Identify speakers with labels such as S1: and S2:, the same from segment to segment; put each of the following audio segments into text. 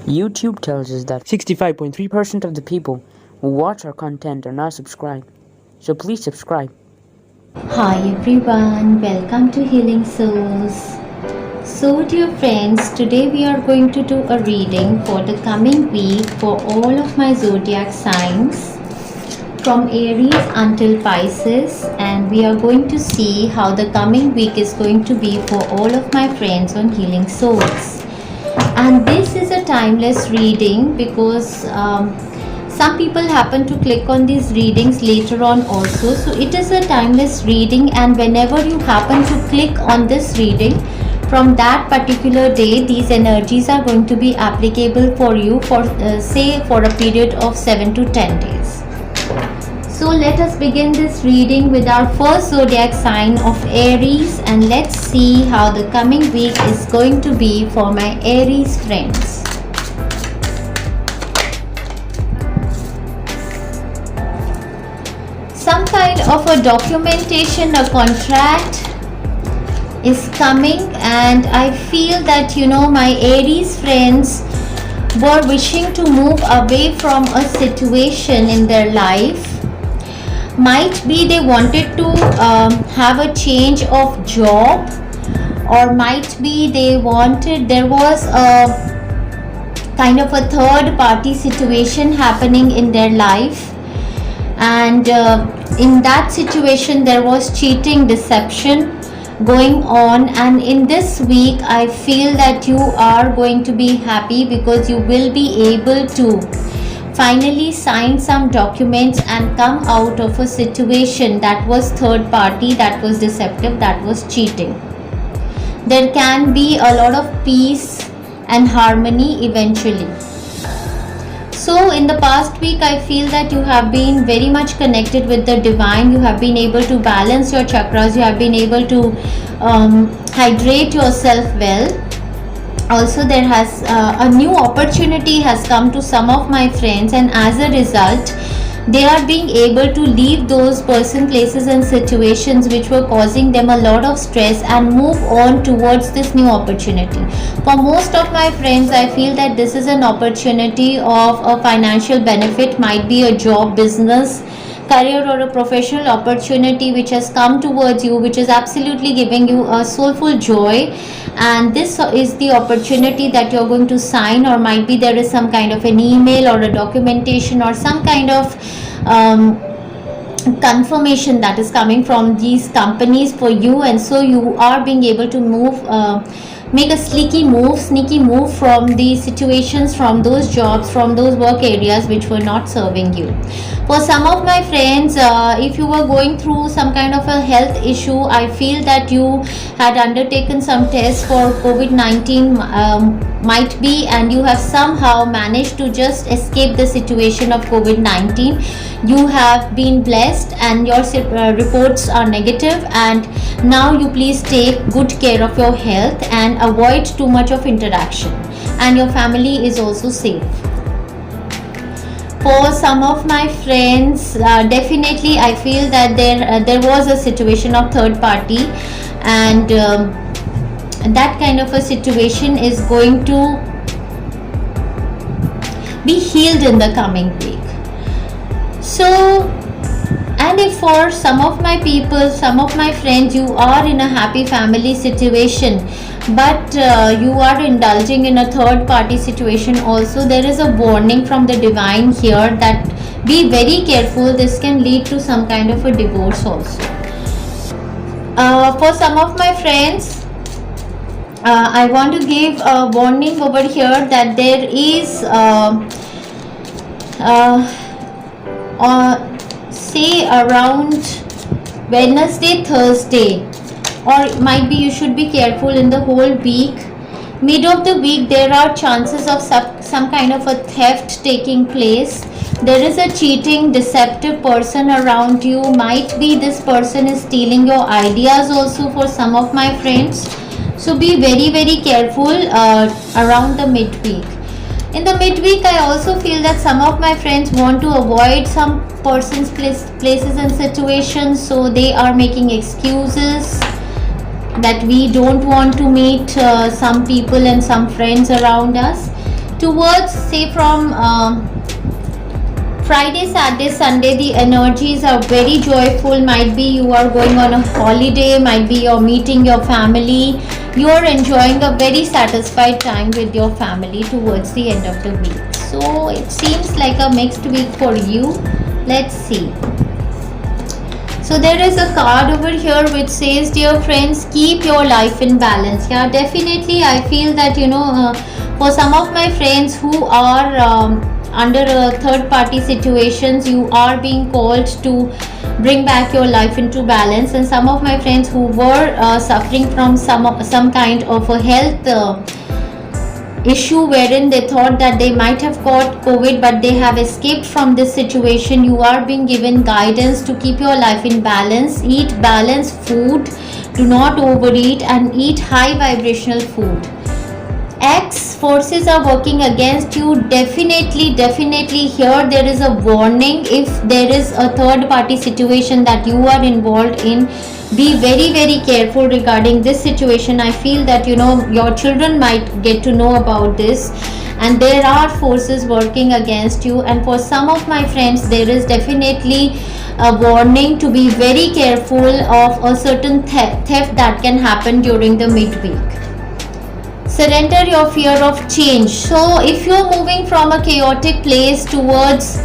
S1: YouTube tells us that 65.3% of the people who watch our content are not subscribed. So please subscribe.
S2: Hi everyone, welcome to Healing Souls. So dear friends, today we are going to do a reading for the coming week for all of my zodiac signs from Aries until Pisces, and we are going to see how the coming week is going to be for all of my friends on Healing Souls. And this is a timeless reading because some people happen to click on these readings later on also. So it is a timeless reading, and whenever you happen to click on this reading from that particular day, these energies are going to be applicable for you for say for a period of 7 to 10 days. So let us begin this reading with our first zodiac sign of Aries, and let's see how the coming week is going to be for my Aries friends. Some kind of a documentation, a contract is coming, and I feel that my Aries friends were wishing to move away from a situation in their life. Might be they wanted to have a change of job, or might be there was a kind of a third party situation happening in their life, and in that situation there was cheating, deception going on. And in this week I feel that you are going to be happy because you will be able to finally sign some documents and come out of a situation that was third party, that was deceptive, that was cheating. There can be a lot of peace and harmony eventually. So in the past week I feel that you have been very much connected with the divine. You have been able to balance your chakras, you have been able to hydrate yourself well. Also there has a new opportunity has come to some of my friends, and as a result they are being able to leave those person, places and situations which were causing them a lot of stress and move on towards this new opportunity. For most of my friends I feel that this is an opportunity of a financial benefit, might be a job, business, career or a professional opportunity which has come towards you, which is absolutely giving you a soulful joy, and this is the opportunity that you're going to sign. Or might be there is some kind of an email or a documentation or some kind of confirmation that is coming from these companies for you, and so you are being able to make a sneaky move from these situations, from those jobs, from those work areas which were not serving you. For some of my friends, if you were going through some kind of a health issue, I feel that you had undertaken some tests for COVID-19 might be, and you have somehow managed to just escape the situation of COVID-19. You have been blessed and your reports are negative, and now you please take good care of your health and avoid too much of interaction, and your family is also safe. For some of my friends, definitely I feel that there was a situation of third party, and that kind of a situation is going to be healed in the coming week. So, and if for some of my people, some of my friends, you are in a happy family situation, but you are indulging in a third party situation also, there is a warning from the divine here that be very careful. This can lead to some kind of a divorce also. For some of my friends, I want to give a warning over here that there is say around Wednesday, Thursday, or might be you should be careful in the whole week. Mid of the week there are chances of some kind of a theft taking place. There is a cheating, deceptive person around you. Might be this person is stealing your ideas also for some of my friends. So be very, very careful around the midweek. In the midweek, I also feel that some of my friends want to avoid some persons, places and situations, so they are making excuses that we don't want to meet some people and some friends around us. towards, say, from Friday, Saturday, Sunday, the energies are very joyful. Might be you are going on a holiday, might be you're meeting your family, you're enjoying a very satisfied time with your family towards the end of the week. So it seems like a mixed week for you. Let's see. So there is a card over here which says, dear friends, keep your life in balance. Yeah, definitely I feel that, for some of my friends who are under third party situations, you are being called to bring back your life into balance. And some of my friends who were suffering from some kind of a health issue wherein they thought that they might have got COVID but they have escaped from this situation, you are being given guidance to keep your life in balance. Eat balanced food, do not overeat, and eat high vibrational food. X forces are working against you. Definitely here there is a warning. If there is a third party situation that you are involved in, be very careful regarding this situation. I feel that your children might get to know about this, and there are forces working against you. And for some of my friends, there is definitely a warning to be very careful of a certain theft that can happen during the midweek. Surrender your fear of change. So if you're moving from a chaotic place towards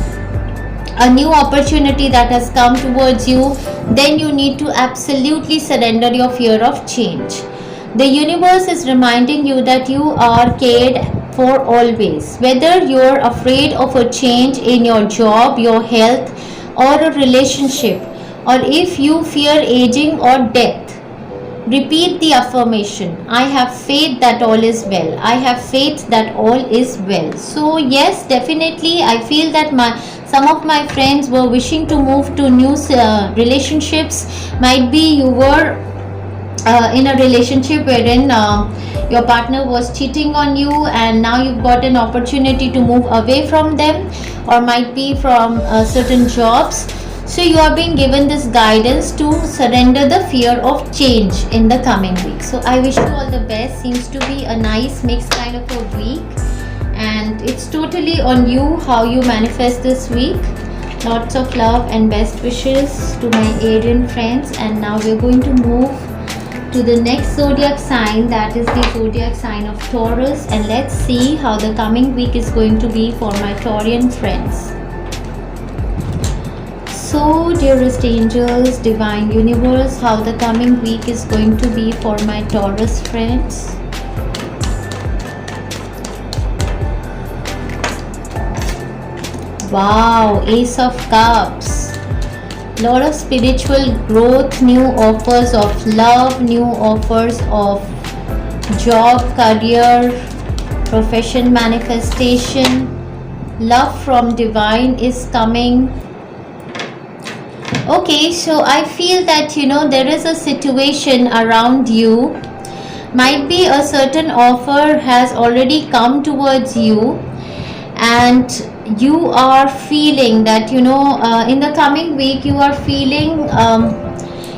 S2: a new opportunity that has come towards you, then you need to absolutely surrender your fear of change. The universe is reminding you that you are cared for always. Whether you're afraid of a change in your job, your health, or a relationship, or if you fear aging or death, repeat the affirmation, I have faith that all is well. I have faith that all is well. So yes, definitely I feel that some of my friends were wishing to move to new relationships. Might be you were in a relationship wherein your partner was cheating on you, and now you've got an opportunity to move away from them, or might be from certain jobs. So you are being given this guidance to surrender the fear of change in the coming week. So I wish you all the best. Seems to be a nice mixed kind of a week, and it's totally on you how you manifest this week. Lots of love and best wishes to my Arian friends. And now we're going to move to the next zodiac sign, that is the zodiac sign of Taurus, and let's see how the coming week is going to be for my Taurian friends. So, dearest angels, divine universe, how the coming week is going to be for my Taurus friends. Wow, Ace of Cups. Lot of spiritual growth, new offers of love, new offers of job, career, profession manifestation. Love from divine is coming. Okay, so I feel that there is a situation around you. Might be a certain offer has already come towards you, and you are feeling that in the coming week you are feeling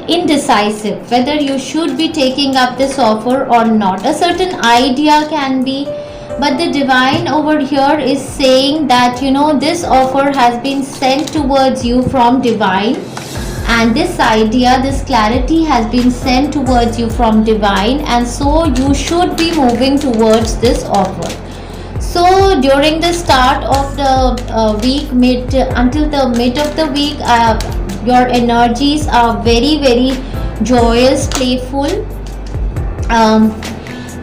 S2: indecisive whether you should be taking up this offer or not. A certain idea can be, but the divine over here is saying that this offer has been sent towards you from divine, and this idea, this clarity has been sent towards you from divine, and so you should be moving towards this offer. So during the start of the week, until the mid of the week, your energies are very joyous, playful.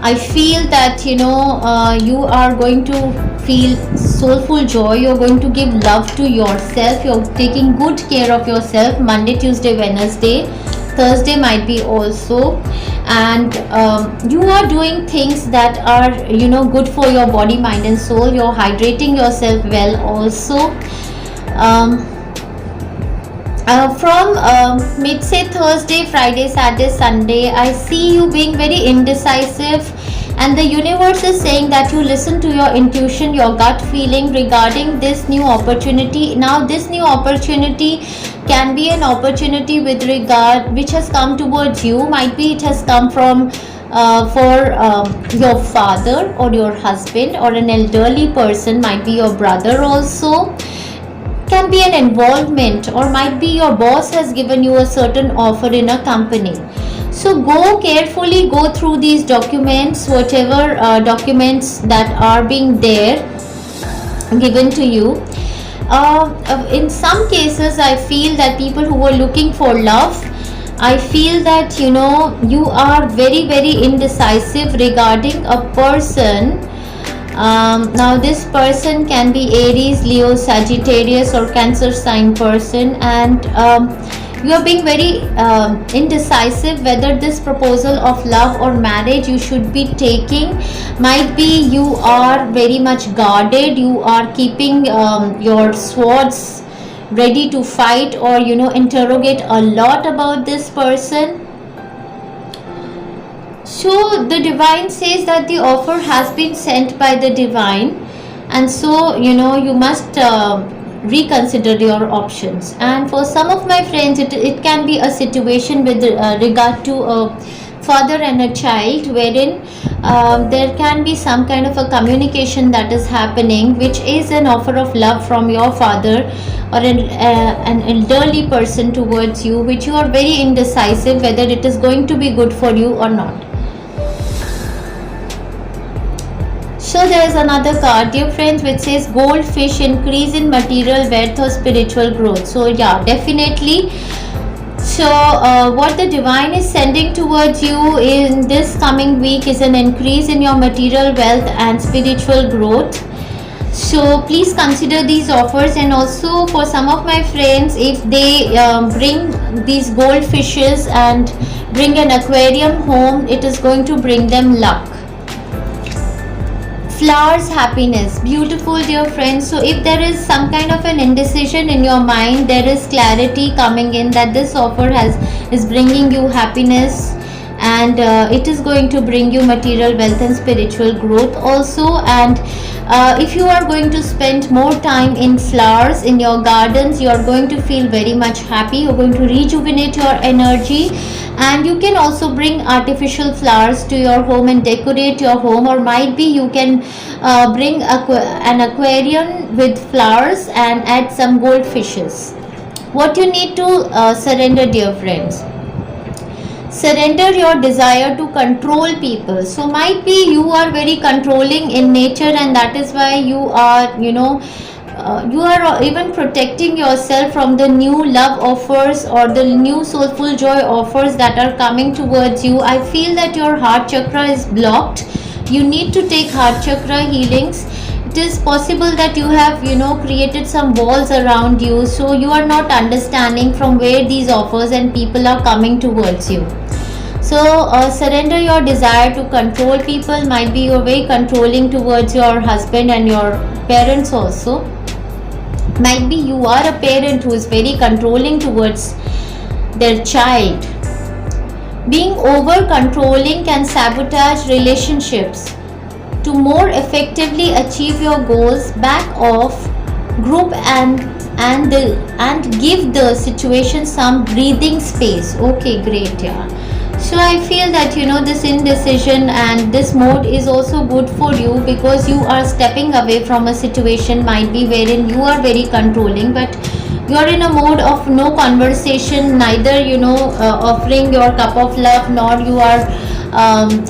S2: I feel that you are going to feel soulful joy. You're going to give love to yourself. You're taking good care of yourself. Monday, Tuesday, Wednesday, Thursday might be also, and you are doing things that are good for your body, mind and soul. You're hydrating yourself well also. From mid say Thursday, Friday, Saturday, Sunday, I see you being very indecisive, and the universe is saying that you listen to your intuition, your gut feeling regarding this new opportunity. Now this new opportunity can be an opportunity with regard which has come towards you. Might be it has come from for your father or your husband or an elderly person, might be your brother also, can be an involvement, or might be your boss has given you a certain offer in a company. So go carefully, go through these documents, whatever documents that are being there given to you. In some cases I feel that people who are looking for love, I feel that you are very very indecisive regarding a person. Now this person can be Aries, Leo, Sagittarius or Cancer sign person, and you are being very indecisive whether this proposal of love or marriage you should be taking. Might be you are very much guarded, you are keeping your swords ready to fight, or interrogate a lot about this person. So the divine says that the offer has been sent by the divine, and so you must reconsider your options. And for some of my friends, it can be a situation with regard to a father and a child, wherein there can be some kind of a communication that is happening, which is an offer of love from your father or an elderly person towards you, which you are very indecisive whether it is going to be good for you or not. So there is another card, dear friends, which says goldfish, increase in material wealth or spiritual growth. So yeah, definitely. So what the divine is sending towards you in this coming week is an increase in your material wealth and spiritual growth. So please consider these offers. And also for some of my friends, if they bring these goldfishes and bring an aquarium home, it is going to bring them luck. Flowers, happiness, beautiful, dear friends. So if there is some kind of an indecision in your mind, there is clarity coming in that this offer is bringing you happiness, and it is going to bring you material wealth and spiritual growth also. And if you are going to spend more time in flowers in your gardens, you are going to feel very much happy, you're going to rejuvenate your energy. And you can also bring artificial flowers to your home and decorate your home, or might be you can bring an aquarium with flowers and add some goldfishes. What you need to surrender, dear friends, surrender your desire to control people. So might be you are very controlling in nature, and that is why you are you are even protecting yourself from the new love offers or the new soulful joy offers that are coming towards you. I feel that your heart chakra is blocked. You need to take heart chakra healings. It is possible that you have created some walls around you, so you are not understanding from where these offers and people are coming towards you. So surrender your desire to control people. Might be you're very controlling towards your husband and your parents also. Might be you are a parent who is very controlling towards their child. Being over controlling can sabotage relationships. To more effectively achieve your goals, back off, group and give the situation some breathing space. Okay, great, yeah. So I feel that this indecision and this mode is also good for you, because you are stepping away from a situation, might be wherein you are very controlling, but you are in a mode of no conversation, neither offering your cup of love, nor you are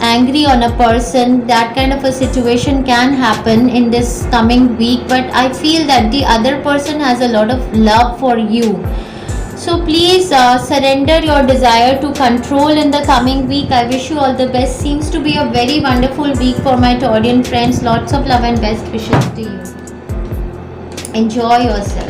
S2: angry on a person. That kind of a situation can happen in this coming week, but I feel that the other person has a lot of love for you. So please surrender your desire to control in the coming week. I wish you all the best. Seems to be a very wonderful week for my Taurian friends. Lots of love and best wishes to you. Enjoy yourself.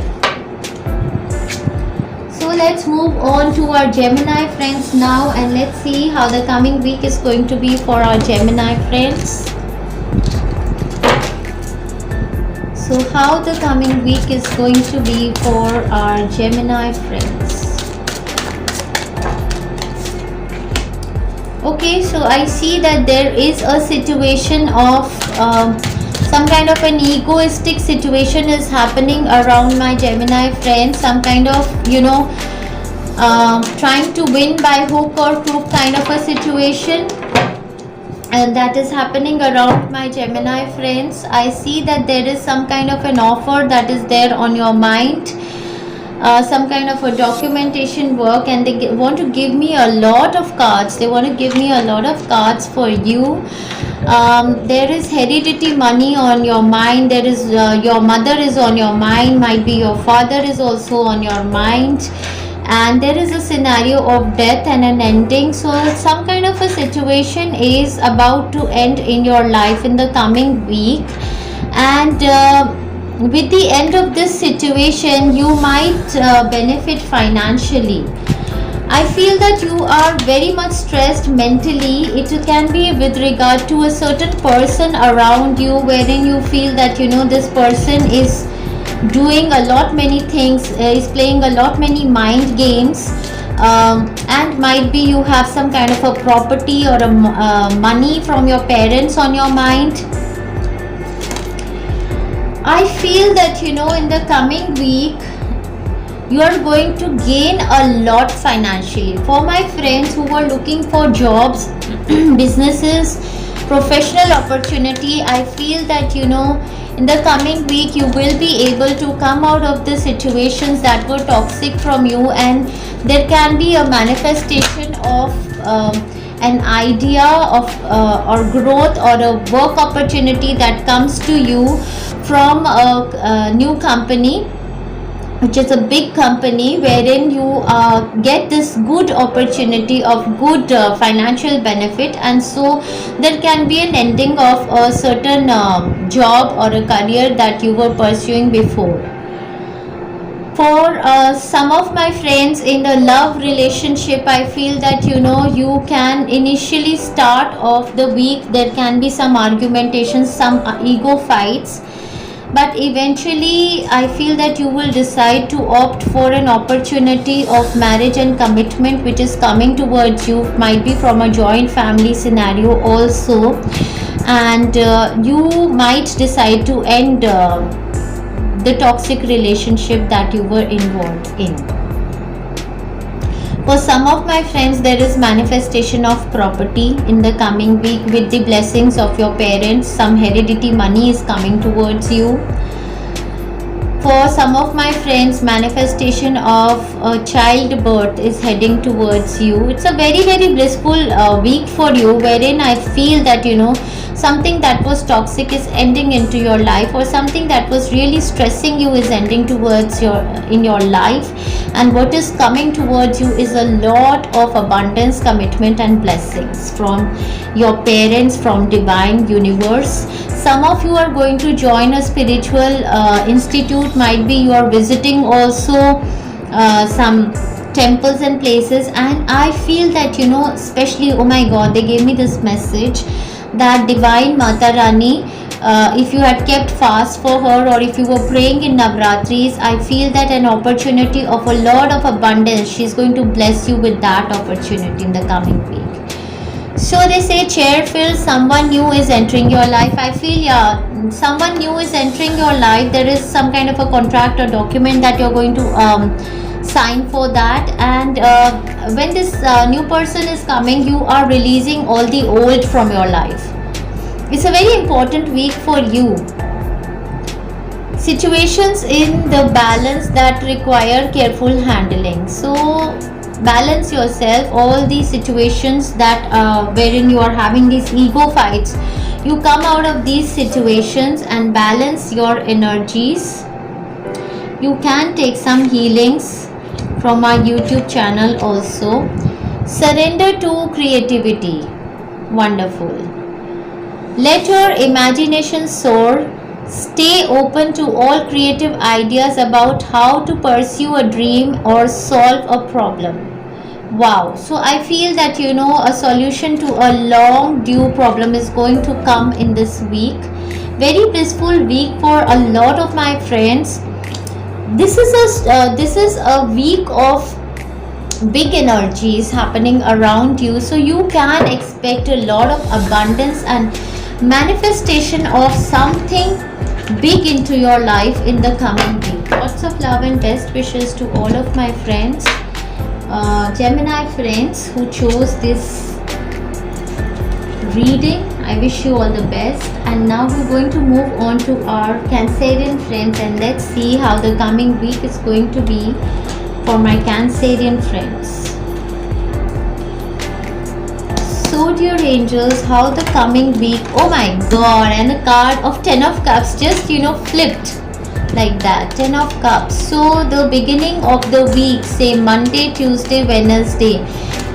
S2: So let's move on to our Gemini friends now, and let's see how the coming week is going to be for our Gemini friends. So how the coming week is going to be for our Gemini friends. Okay, so I see that there is a situation of some kind of an egoistic situation is happening around my Gemini friends. Some kind of trying to win by hook or crook kind of a situation. and that is happening around my Gemini friends. I see that there is some kind of an offer that is there on your mind, some kind of a documentation work, and they want to give me a lot of cards. They want to give me a lot of cards for you. There is heredity money on your mind. There is your mother is on your mind, might be your father is also on your mind, and there is a scenario of death and an ending. So some kind of a situation is about to end in your life in the coming week, and with the end of this situation you might benefit financially. I feel that you are very much stressed mentally. It can be with regard to a certain person around you, wherein you feel that this person is doing a lot many things, is playing a lot many mind games, and might be you have some kind of a property or a money from your parents on your mind. I feel that in the coming week you are going to gain a lot financially. For my friends who are looking for jobs, businesses, professional opportunity, I feel that in the coming week you will be able to come out of the situations that were toxic from you, and there can be a manifestation of an idea of or growth or a work opportunity that comes to you from a new company, which is a big company, wherein you get this good opportunity of good financial benefit, and so there can be an ending of a certain job or a career that you were pursuing before. For some of my friends in the love relationship, I feel that you can initially start off the week, there can be some argumentations, some ego fights, but eventually I feel that you will decide to opt for an opportunity of marriage and commitment which is coming towards you, might be from a joint family scenario also, and you might decide to end the toxic relationship that you were involved in. For some of my friends, there is manifestation of property in the coming week with the blessings of your parents. Some heredity money is coming towards you. For some of my friends, manifestation of childbirth is heading towards you. It's a very, very blissful week for you, wherein I feel that something that was toxic is ending into your life, or something that was really stressing you is ending towards in your life, and what is coming towards you is a lot of abundance, commitment and blessings from your parents, from divine universe. Some of you are going to join a spiritual institute, might be you are visiting also some temples and places, and I feel that especially, oh my god, they gave me this message that divine Mata Rani, if you had kept fast for her, or if you were praying in Navratris, I feel that an opportunity of a lot of abundance, she's going to bless you with that opportunity in the coming week. So they say chair fills, someone new is entering your life. I feel someone new is entering your life. There is some kind of a contract or document that you're going to sign for that, and when this new person is coming, you are releasing all the old from your life. It's a very important week for you. Situations in the balance that require careful handling. So balance yourself. All these situations that wherein you are having these ego fights, you come out of these situations and balance your energies. You can take some healings from my YouTube channel also. Surrender to creativity. Wonderful. Let your imagination soar. Stay open to all creative ideas about how to pursue a dream or solve a problem. Wow. So I feel that a solution to a long due problem is going to come in this week. Very blissful week for a lot of my friends. This is a week of big energies happening around you, so you can expect a lot of abundance and manifestation of something big into your life in the coming week. Lots of love and best wishes to all of my friends, Gemini friends who chose this reading. I wish you all the best. And now we're going to move on to our Cancerian friends, and let's see how the coming week is going to be for my Cancerian friends. So dear angels, how the coming week, oh my god, and the card of 10 of cups just flipped like that, 10 of cups. So the beginning of the week, say Monday, Tuesday, Wednesday,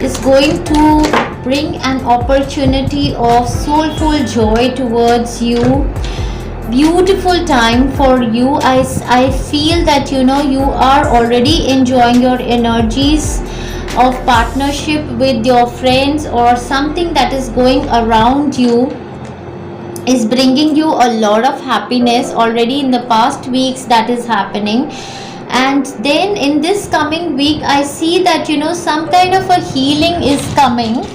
S2: is going to bring an opportunity of soulful joy towards you. Beautiful time for you. I feel that you are already enjoying your energies of partnership with your friends, or something that is going around you is bringing you a lot of happiness already in the past weeks. That is happening. And then in this coming week, I see that some kind of a healing is coming.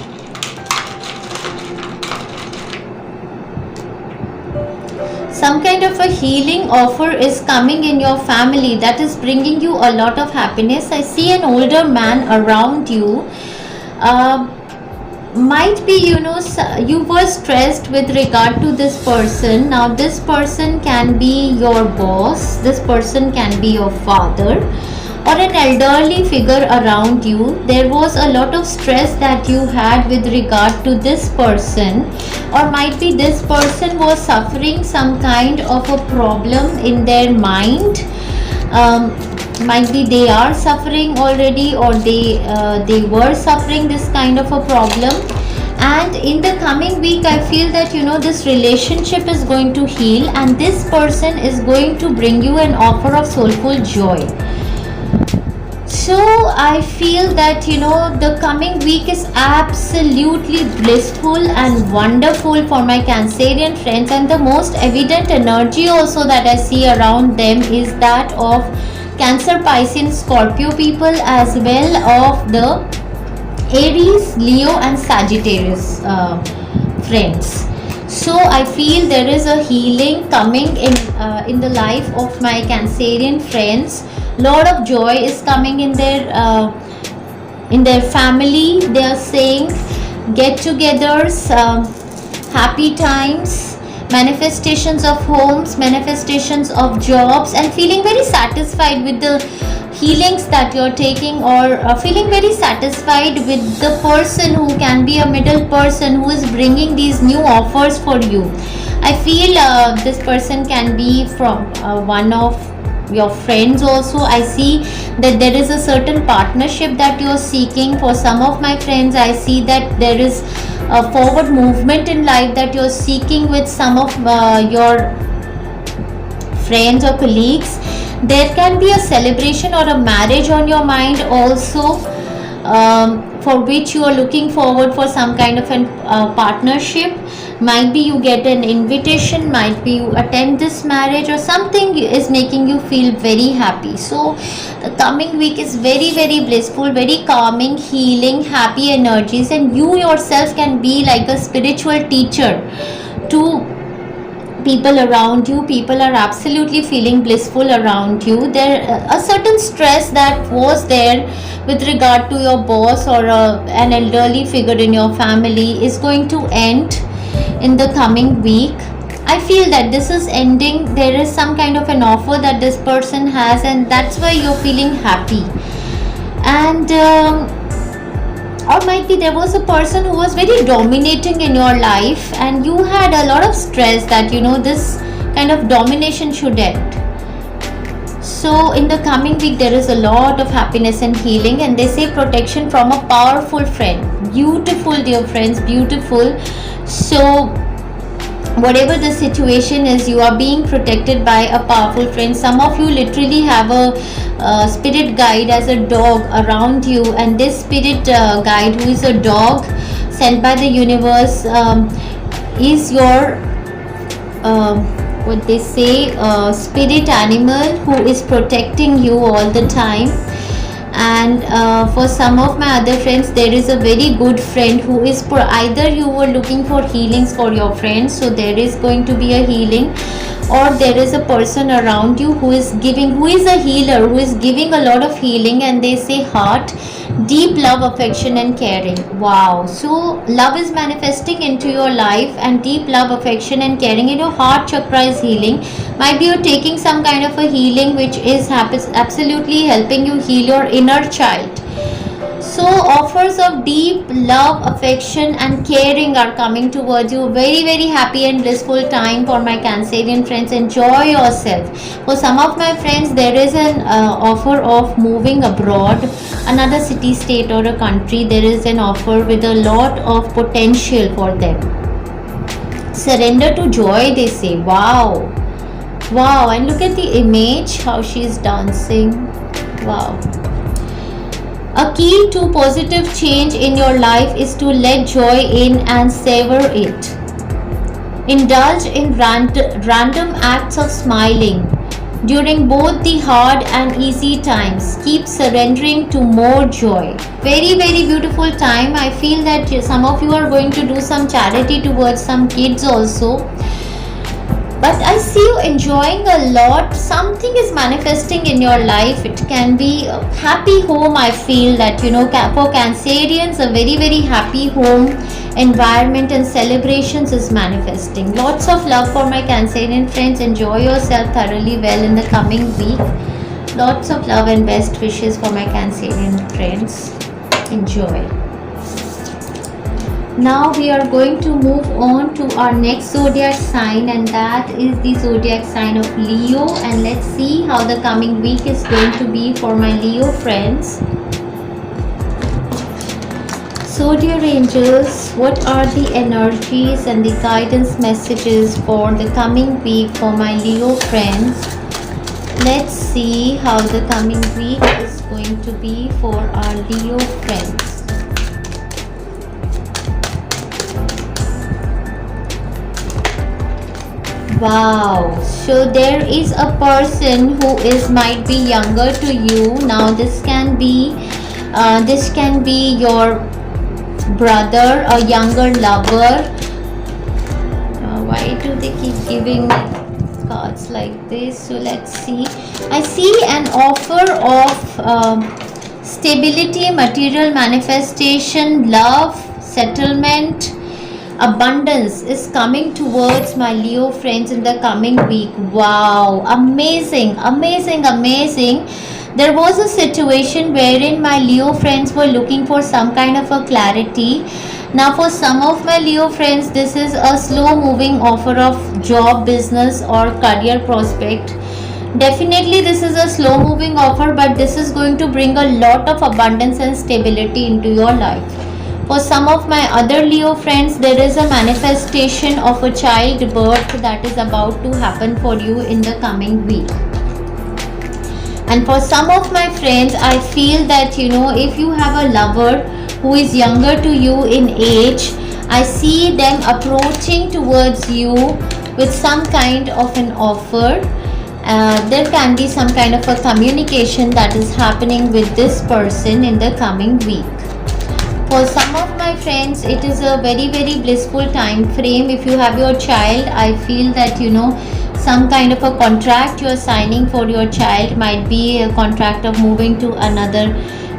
S2: Some kind of a healing offer is coming in your family that is bringing you a lot of happiness. I see an older man around you. Might be you were stressed with regard to this person. Now this person can be your boss, this person can be your father, or an elderly figure around you. There was a lot of stress that you had with regard to this person, or might be this person was suffering some kind of a problem in their mind. Might be they are suffering already, or they were suffering this kind of a problem. And in the coming week, I feel that this relationship is going to heal, and this person is going to bring you an offer of soulful joy. So I feel that the coming week is absolutely blissful and wonderful for my Cancerian friends. And the most evident energy also that I see around them is that of Cancer, Pisces, Scorpio people, as well of the Aries, Leo and Sagittarius friends. So I feel there is a healing coming in the life of my Cancerian friends. Lot of joy is coming in their family. They are saying get-togethers, happy times, manifestations of homes, manifestations of jobs, and feeling very satisfied with the healings that you're taking, or feeling very satisfied with the person who can be a middle person who is bringing these new offers for you. I feel this person can be from one of your friends also. I see that there is a certain partnership that you're seeking. For some of my friends, I see that there is a forward movement in life that you're seeking with some of your friends or colleagues. There can be a celebration or a marriage on your mind also, for which you are looking forward for some kind of a partnership. Might be you get an invitation, might be you attend this marriage, or something is making you feel very happy. So the coming week is very, very blissful, very calming, healing, happy energies, and you yourself can be like a spiritual teacher to people around you. People are absolutely feeling blissful around you. There a certain stress that was there with regard to your boss or an elderly figure in your family is going to end in the coming week. I feel that this is ending. There is some kind of an offer that this person has, and that's why you're feeling happy. And or might be there was a person who was very dominating in your life, and you had a lot of stress that this kind of domination should end. So in the coming week, there is a lot of happiness and healing, and they say protection from a powerful friend. Beautiful, dear friends, beautiful. So whatever the situation is, you are being protected by a powerful friend. Some of you literally have a spirit guide as a dog around you, and this spirit guide, who is a dog sent by the universe, is your what they say, spirit animal who is protecting you all the time. And for some of my other friends, there is a very good friend who is either you were looking for healings for your friends, so there is going to be a healing, or there is a person around you who is a healer, who is giving a lot of healing. And they say heart, Deep love, affection, and caring. Wow. So, love is manifesting into your life, and deep love, affection, and caring in your heart chakra is healing. Might be you're taking some kind of a healing which is absolutely helping you heal your inner child. So offers of deep love, affection and caring are coming towards you. Very very happy and blissful time for my Cancerian friends. Enjoy yourself. For some of my friends, there is an offer of moving abroad, another city, state or a country. There is an offer with a lot of potential for them. Surrender to joy, they say. Wow. Wow, and look at the image, how she's dancing. Wow. A key to positive change in your life is to let joy in and savor it. Indulge in random acts of smiling during both the hard and easy times. Keep surrendering to more joy. Very very beautiful time. I feel that some of you are going to do some charity towards some kids also. But I see you enjoying a lot. Something is manifesting in your life. It can be a happy home. I feel that, for Cancerians, a very very happy home environment and celebrations is manifesting. Lots of love for my Cancerian friends. Enjoy yourself thoroughly well in the coming week. Lots of love and best wishes for my Cancerian friends. Enjoy. Now we are going to move on to our next zodiac sign, and that is the zodiac sign of Leo. And let's see how the coming week is going to be for my Leo friends. So dear angels, what are the energies and the guidance messages for the coming week for my Leo friends? Let's see how the coming week is going to be for our Leo friends. Wow, so there is a person who might be younger to you. Now this can be your brother, a younger lover. Why do they keep giving me cards like this? So let's see. I see an offer of stability, material manifestation, love, settlement, abundance is coming towards my Leo friends in the coming week. Wow, amazing, amazing, amazing. There was a situation wherein my Leo friends were looking for some kind of a clarity. Now for some of my Leo friends, this is a slow moving offer of job, business or career prospect. Definitely this is a slow moving offer, but this is going to bring a lot of abundance and stability into your life. For some of my other Leo friends, there is a manifestation of a child birth that is about to happen for you in the coming week. And for some of my friends, I feel that if you have a lover who is younger to you in age, I see them approaching towards you with some kind of an offer. There can be some kind of a communication that is happening with this person in the coming week. For some of my friends, it is a very very blissful time frame. If you have your child, I feel that some kind of a contract you are signing for your child. Might be a contract of moving to another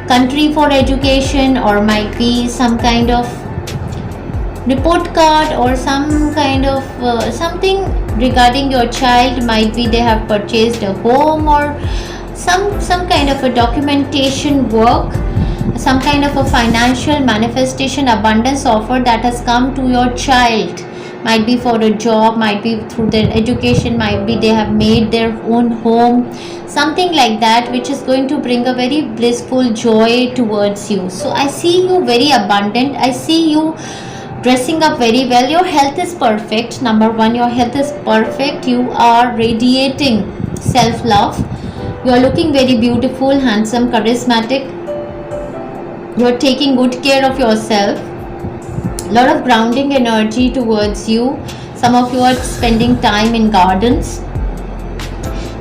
S2: country for education, or might be some kind of report card or some kind of something regarding your child. Might be they have purchased a home or some kind of a documentation work, some kind of a financial manifestation, abundance offer that has come to your child. Might be for a job, might be through their education, might be they have made their own home, something like that, which is going to bring a very blissful joy towards you. So I see you very abundant. I see you dressing up very well. Your health is perfect. Number one, your health is perfect. You are radiating self-love. You are looking very beautiful, handsome, charismatic. You are taking good care of yourself. Lot of grounding energy towards you. Some of you are spending time in gardens.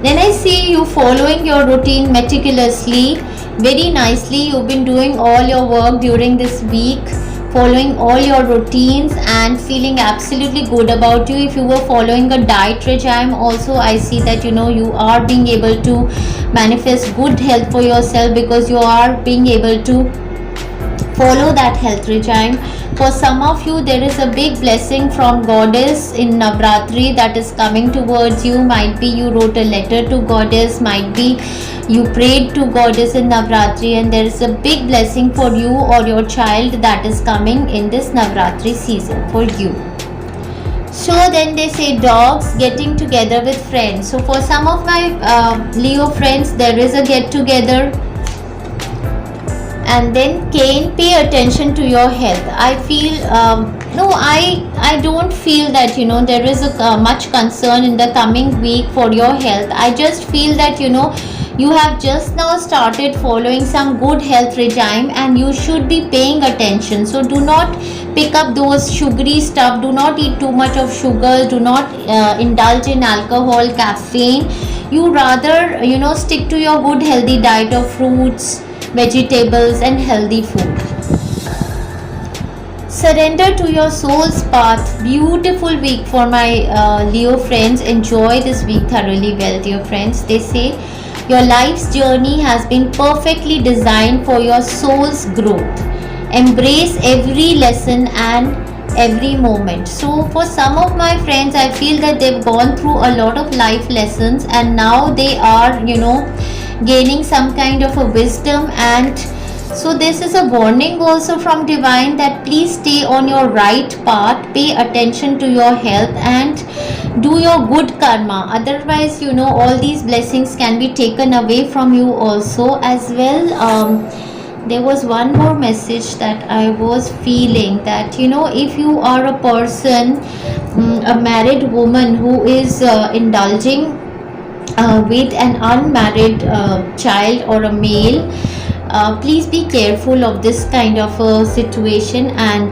S2: Then I see you following your routine meticulously, very nicely. You've been doing all your work during this week, following all your routines and feeling absolutely good about you. If you were following a diet regime also, I see that you are being able to manifest good health for yourself, because you are being able to follow that health regime. For some of you, there is a big blessing from goddess in Navratri that is coming towards you. Might be you wrote a letter to goddess, might be you prayed to goddess in Navratri, and there is a big blessing for you or your child that is coming in this Navratri season for you. So then they say dogs getting together with friends. So for some of my Leo friends, there is a get together. And then Cain, pay attention to your health. I feel no, I don't feel that there is a much concern in the coming week for your health. I just feel that you have just now started following some good health regime, and you should be paying attention. So do not pick up those sugary stuff, do not eat too much of sugar, do not indulge in alcohol, caffeine. You rather stick to your good healthy diet of fruits, vegetables and healthy food. Surrender to your soul's path. Beautiful week for my Leo friends. Enjoy this week thoroughly well, dear friends. They say your life's journey has been perfectly designed for your soul's growth. Embrace every lesson and every moment. So for some of my friends, I feel that they've gone through a lot of life lessons, and now they are gaining some kind of a wisdom. And so this is a warning also from divine that please stay on your right path, pay attention to your health and do your good karma. Otherwise all these blessings can be taken away from you also as well. There was one more message that I was feeling, that if you are a person, a married woman who is indulging with an unmarried child or a male, please be careful of this kind of a situation, and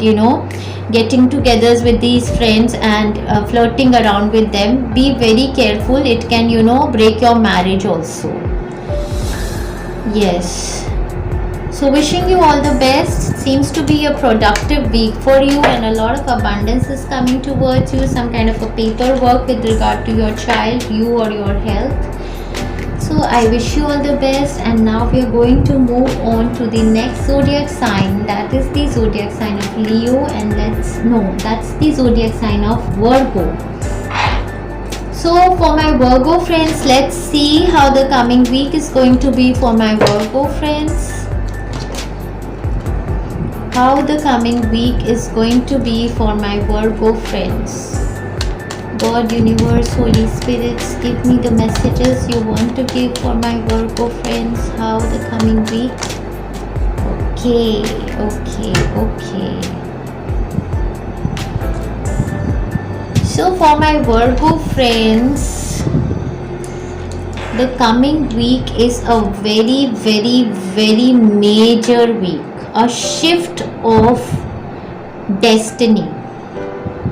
S2: getting togethers with these friends and flirting around with them. Be very careful. It can break your marriage also. Yes. So wishing you all the best. Seems to be a productive week for you, and a lot of abundance is coming towards you. Some kind of a paperwork with regard to your child, you or your health. So I wish you all the best, and now we are going to move on to the next zodiac sign. That is the zodiac sign of Leo, and that's the zodiac sign of Virgo. So for my Virgo friends, let's see how the coming week is going to be for my Virgo friends. How the coming week is going to be for my Virgo friends. God, universe, Holy Spirits, give me the messages you want to give for my Virgo friends. How the coming week. Okay. So for my Virgo friends, the coming week is a very, very, very major week. A shift of destiny.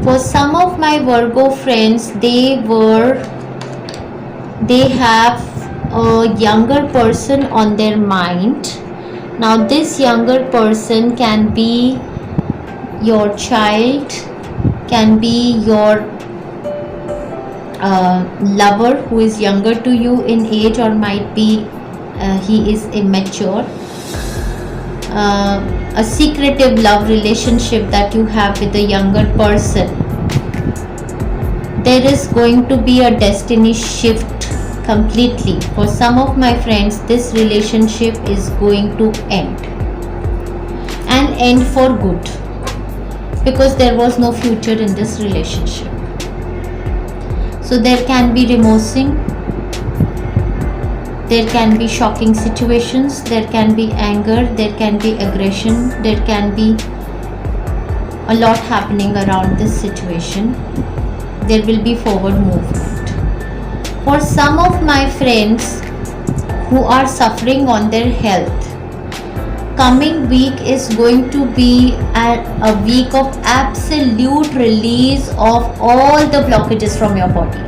S2: For some of my Virgo friends, they have a younger person on their mind. Now this younger person can be your child, can be your lover who is younger to you in age, or might be he is immature. A secretive love relationship that you have with a younger person. There is going to be a destiny shift completely. For some of my friends, this relationship is going to end, and end for good, because there was no future in this relationship. So there can be remorsing, there can be shocking situations, there can be anger, there can be aggression, there can be a lot happening around this situation. There will be forward movement. For some of my friends who are suffering on their health, coming week is going to be a week of absolute release of all the blockages from your body.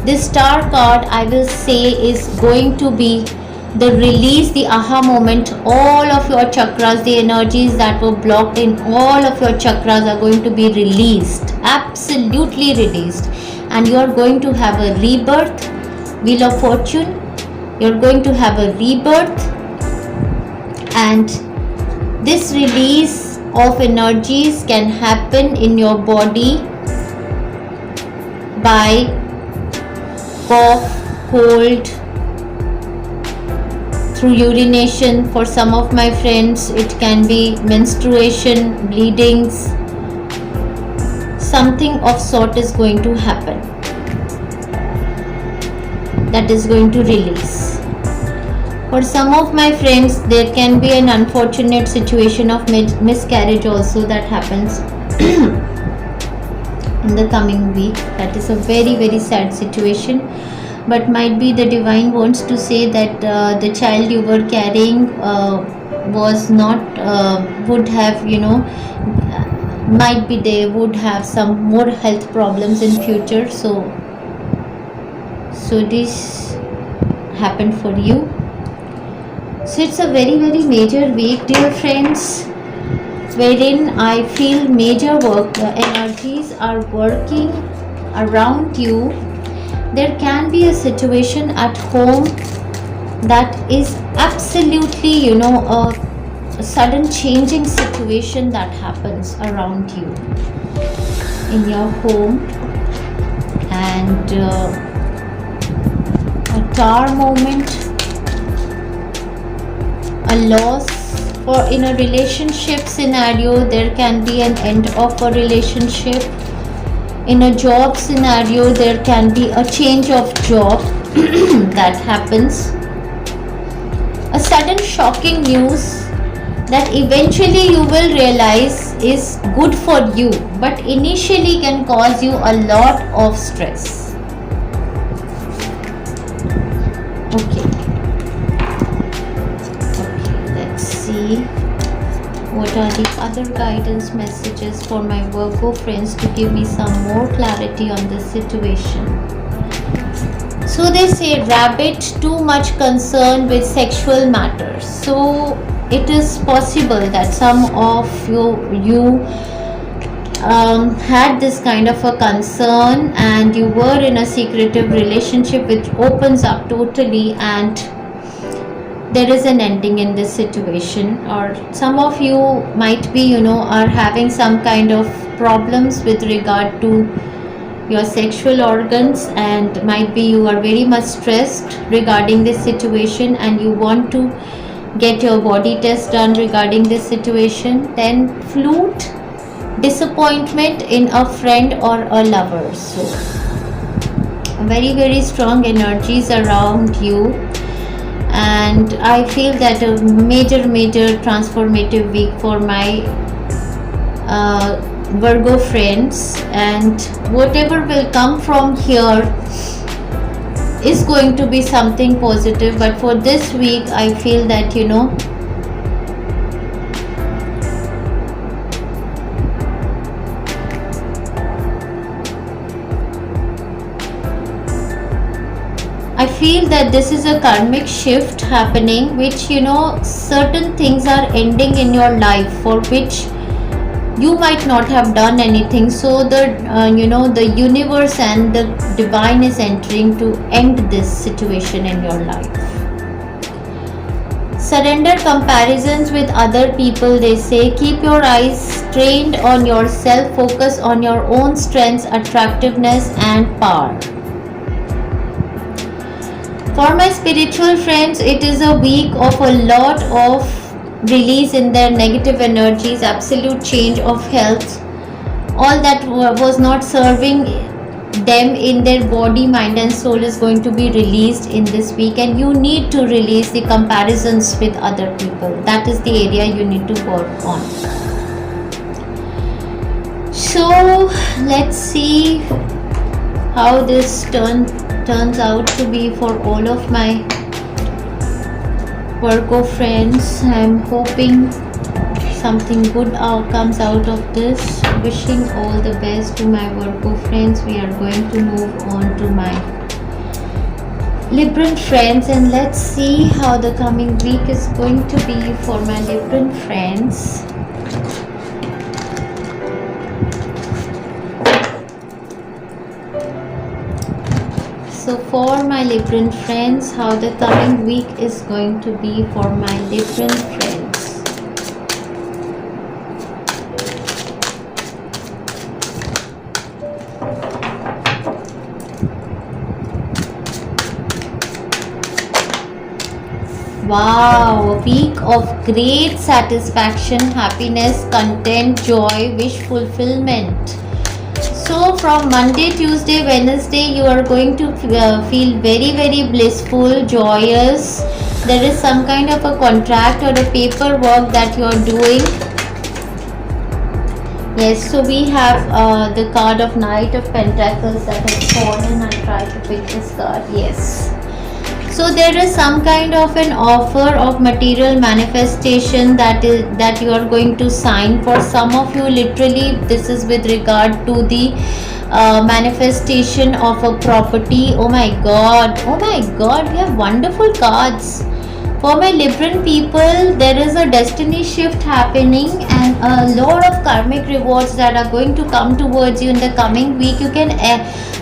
S2: This star card, I will say, is going to be the release, the aha moment. All of your chakras, the energies that were blocked in all of your chakras are going to be released, absolutely released. And you are going to have a rebirth, Wheel of Fortune. You're going to have a rebirth, and This release of energies can happen in your body by cough, cold, through urination. For some of my friends, it can be menstruation, bleedings. Something of sort is going to happen that is going to release. For some of my friends, there can be an unfortunate situation of miscarriage also that happens in the coming week. That is a very, very sad situation, but might be the divine wants to say that the child you were carrying was not would have, might be they would have some more health problems in future. So this happened for you. So it's a very, very major week, dear friends, wherein I feel major work energies are working around you. There can be a situation at home that is absolutely, a sudden changing situation that happens around you in your home, and a tower moment, a loss. Or in a relationship scenario, there can be an end of a relationship. In a job scenario, there can be a change of job that happens. A sudden shocking news that eventually you will realize is good for you, but initially can cause you a lot of stress. Okay, let's see what are the other guidance messages for my Virgo friends to give me some more clarity on this situation. So they say, rabbit, too much concern with sexual matters. So it is possible that some of you had this kind of a concern, and you were in a secretive relationship which opens up totally, and there is an ending in this situation. Or some of you might be, are having some kind of problems with regard to your sexual organs, and might be you are very much stressed regarding this situation, and you want to get your body test done regarding this situation. Then flute, disappointment in a friend or a lover. So very, very strong energies around you, and I feel that a major transformative week for my Virgo friends, and whatever will come from here is going to be something positive. But for this week, I feel that I feel that this is a karmic shift happening, which certain things are ending in your life for which you might not have done anything. So the the universe and the divine is entering to end this situation in your life. Surrender comparisons with other people, they say. Keep your eyes trained on yourself. Focus on your own strengths, attractiveness and power. For my spiritual friends, it is a week of a lot of release in their negative energies, absolute change of health. All that was not serving them in their body, mind and soul is going to be released in this week, and you need to release the comparisons with other people. That is the area you need to work on. So let's see how this turns out to be for all of my Virgo friends. I'm hoping something good comes out of this. Wishing all the best to my Virgo friends. We are going to move on to my Libran friends, and let's see how the coming week is going to be for my Libran friends. So for my Libran friends, how the coming week is going to be for my Libran friends. Wow, a week of great satisfaction, happiness, content, joy, wish fulfillment. So from Monday, Tuesday, Wednesday, you are going to feel very, very blissful, joyous. There is some kind of a contract or a paperwork that you are doing. Yes, so we have the card of Knight of Pentacles that has fallen. I'll try to pick this card. Yes. So there is some kind of an offer of material manifestation that you are going to sign. For some of you, literally this is with regard to the manifestation of a property. Oh my god, we have wonderful cards. For my Libran people, there is a destiny shift happening and a lot of karmic rewards that are going to come towards you in the coming week. You can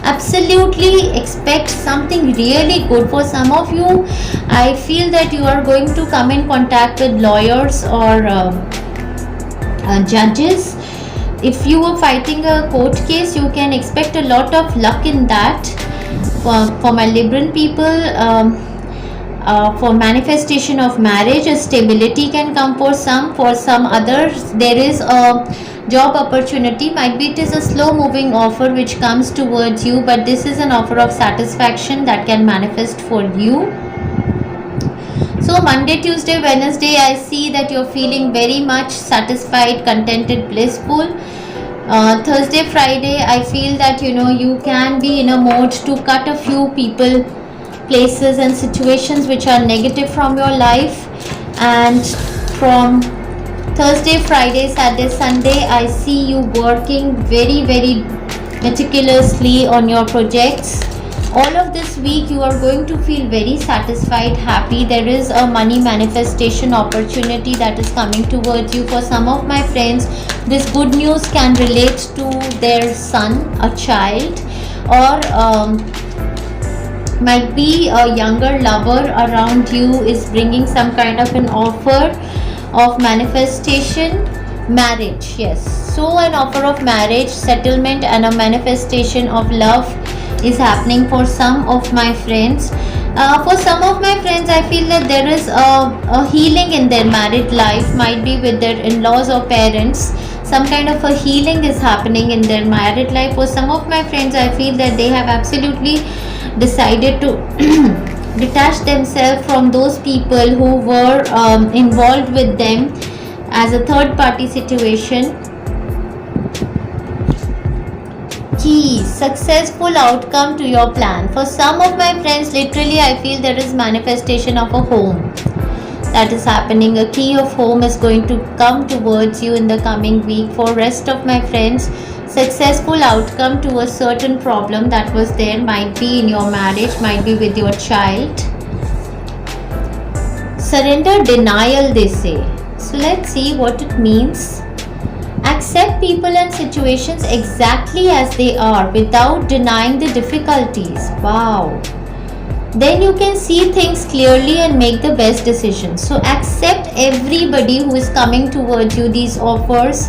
S2: absolutely expect something really good. For some of you, I feel that you are going to come in contact with lawyers or judges. If you are fighting a court case, you can expect a lot of luck in that. For my Libran people, for manifestation of marriage, a stability can come for some. For some others, there is a job opportunity. Might be it is a slow moving offer which comes towards you, but this is an offer of satisfaction that can manifest for you. So Monday, Tuesday, Wednesday, I see that you're feeling very much satisfied, contented, blissful. Thursday, Friday, I feel that you can be in a mode to cut a few people, places and situations which are negative from your life. And from Thursday, Friday, Saturday, Sunday, I see you working very, very meticulously on your projects. All of this week you are going to feel very satisfied, happy. There is a money manifestation opportunity that is coming towards you. For some of my friends, this good news can relate to their son, a child, or might be a younger lover around you is bringing some kind of an offer of manifestation. Marriage, yes. So an offer of marriage, settlement and a manifestation of love is happening for some of my friends. For some of my friends, I feel that there is a healing in their married life, might be with their in-laws or parents. Some kind of a healing is happening in their married life. For some of my friends, I feel that they have absolutely decided to detach themselves from those people who were involved with them as a third party situation. Key, successful outcome to your plan. For some of my friends, literally I feel there is manifestation of a home that is happening. A key of home is going to come towards you in the coming week. For rest of my friends, successful outcome to a certain problem that was there, might be in your marriage, might be with your child. Surrender, denial, they say. So let's see what it means. Accept people and situations exactly as they are without denying the difficulties. Wow. Then you can see things clearly and make the best decisions. So accept everybody who is coming towards you, these offers,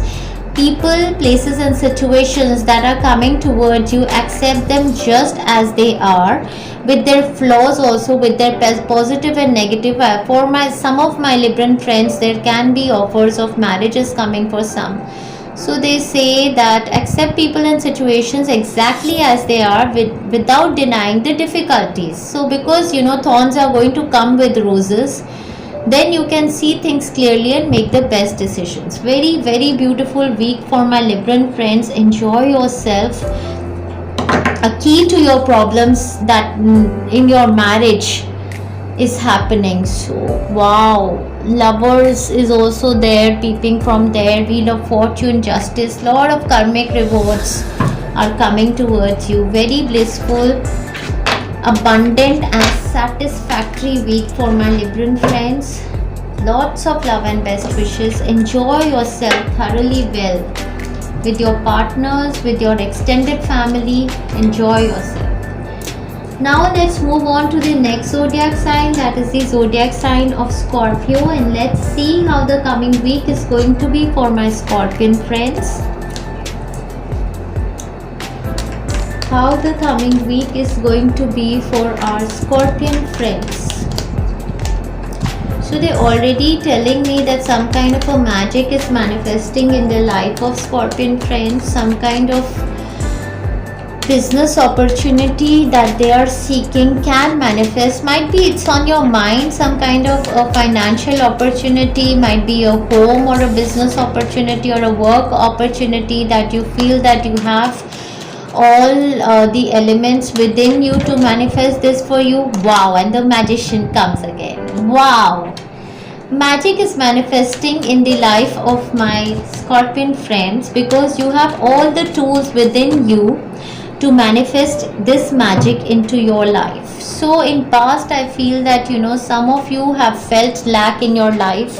S2: people, places and situations that are coming towards you. Accept them just as they are, with their flaws also, with their positive and negative. For some of my Libran friends, there can be offers of marriages coming for some. So they say that accept people and situations exactly as they are without denying the difficulties. So because thorns are going to come with roses, then you can see things clearly and make the best decisions. Very, very beautiful week for my Libran friends. Enjoy yourself. A key to your problems that in your marriage is happening. So wow, lovers is also there, peeping from there. Wheel of Fortune, Justice, lot of karmic rewards are coming towards you. Very blissful, abundant and satisfactory week for my Libran friends. Lots of love and best wishes. Enjoy yourself thoroughly well with your partners, with your extended family. Enjoy yourself. Now let's move on to the next zodiac sign, that is the zodiac sign of Scorpio, and let's see how the coming week is going to be for my Scorpion friends. How the coming week is going to be for our Scorpion friends. So they're already telling me that some kind of a magic is manifesting in the life of Scorpion friends, some kind of business opportunity that they are seeking can manifest. Might be it's on your mind, some kind of a financial opportunity, might be a home or a business opportunity or a work opportunity that you feel that you have all the elements within you to manifest this for you. Wow, and the magician comes again. Wow, magic is manifesting in the life of my Scorpion friends because you have all the tools within you to manifest this magic into your life. So in past I feel that some of you have felt lack in your life.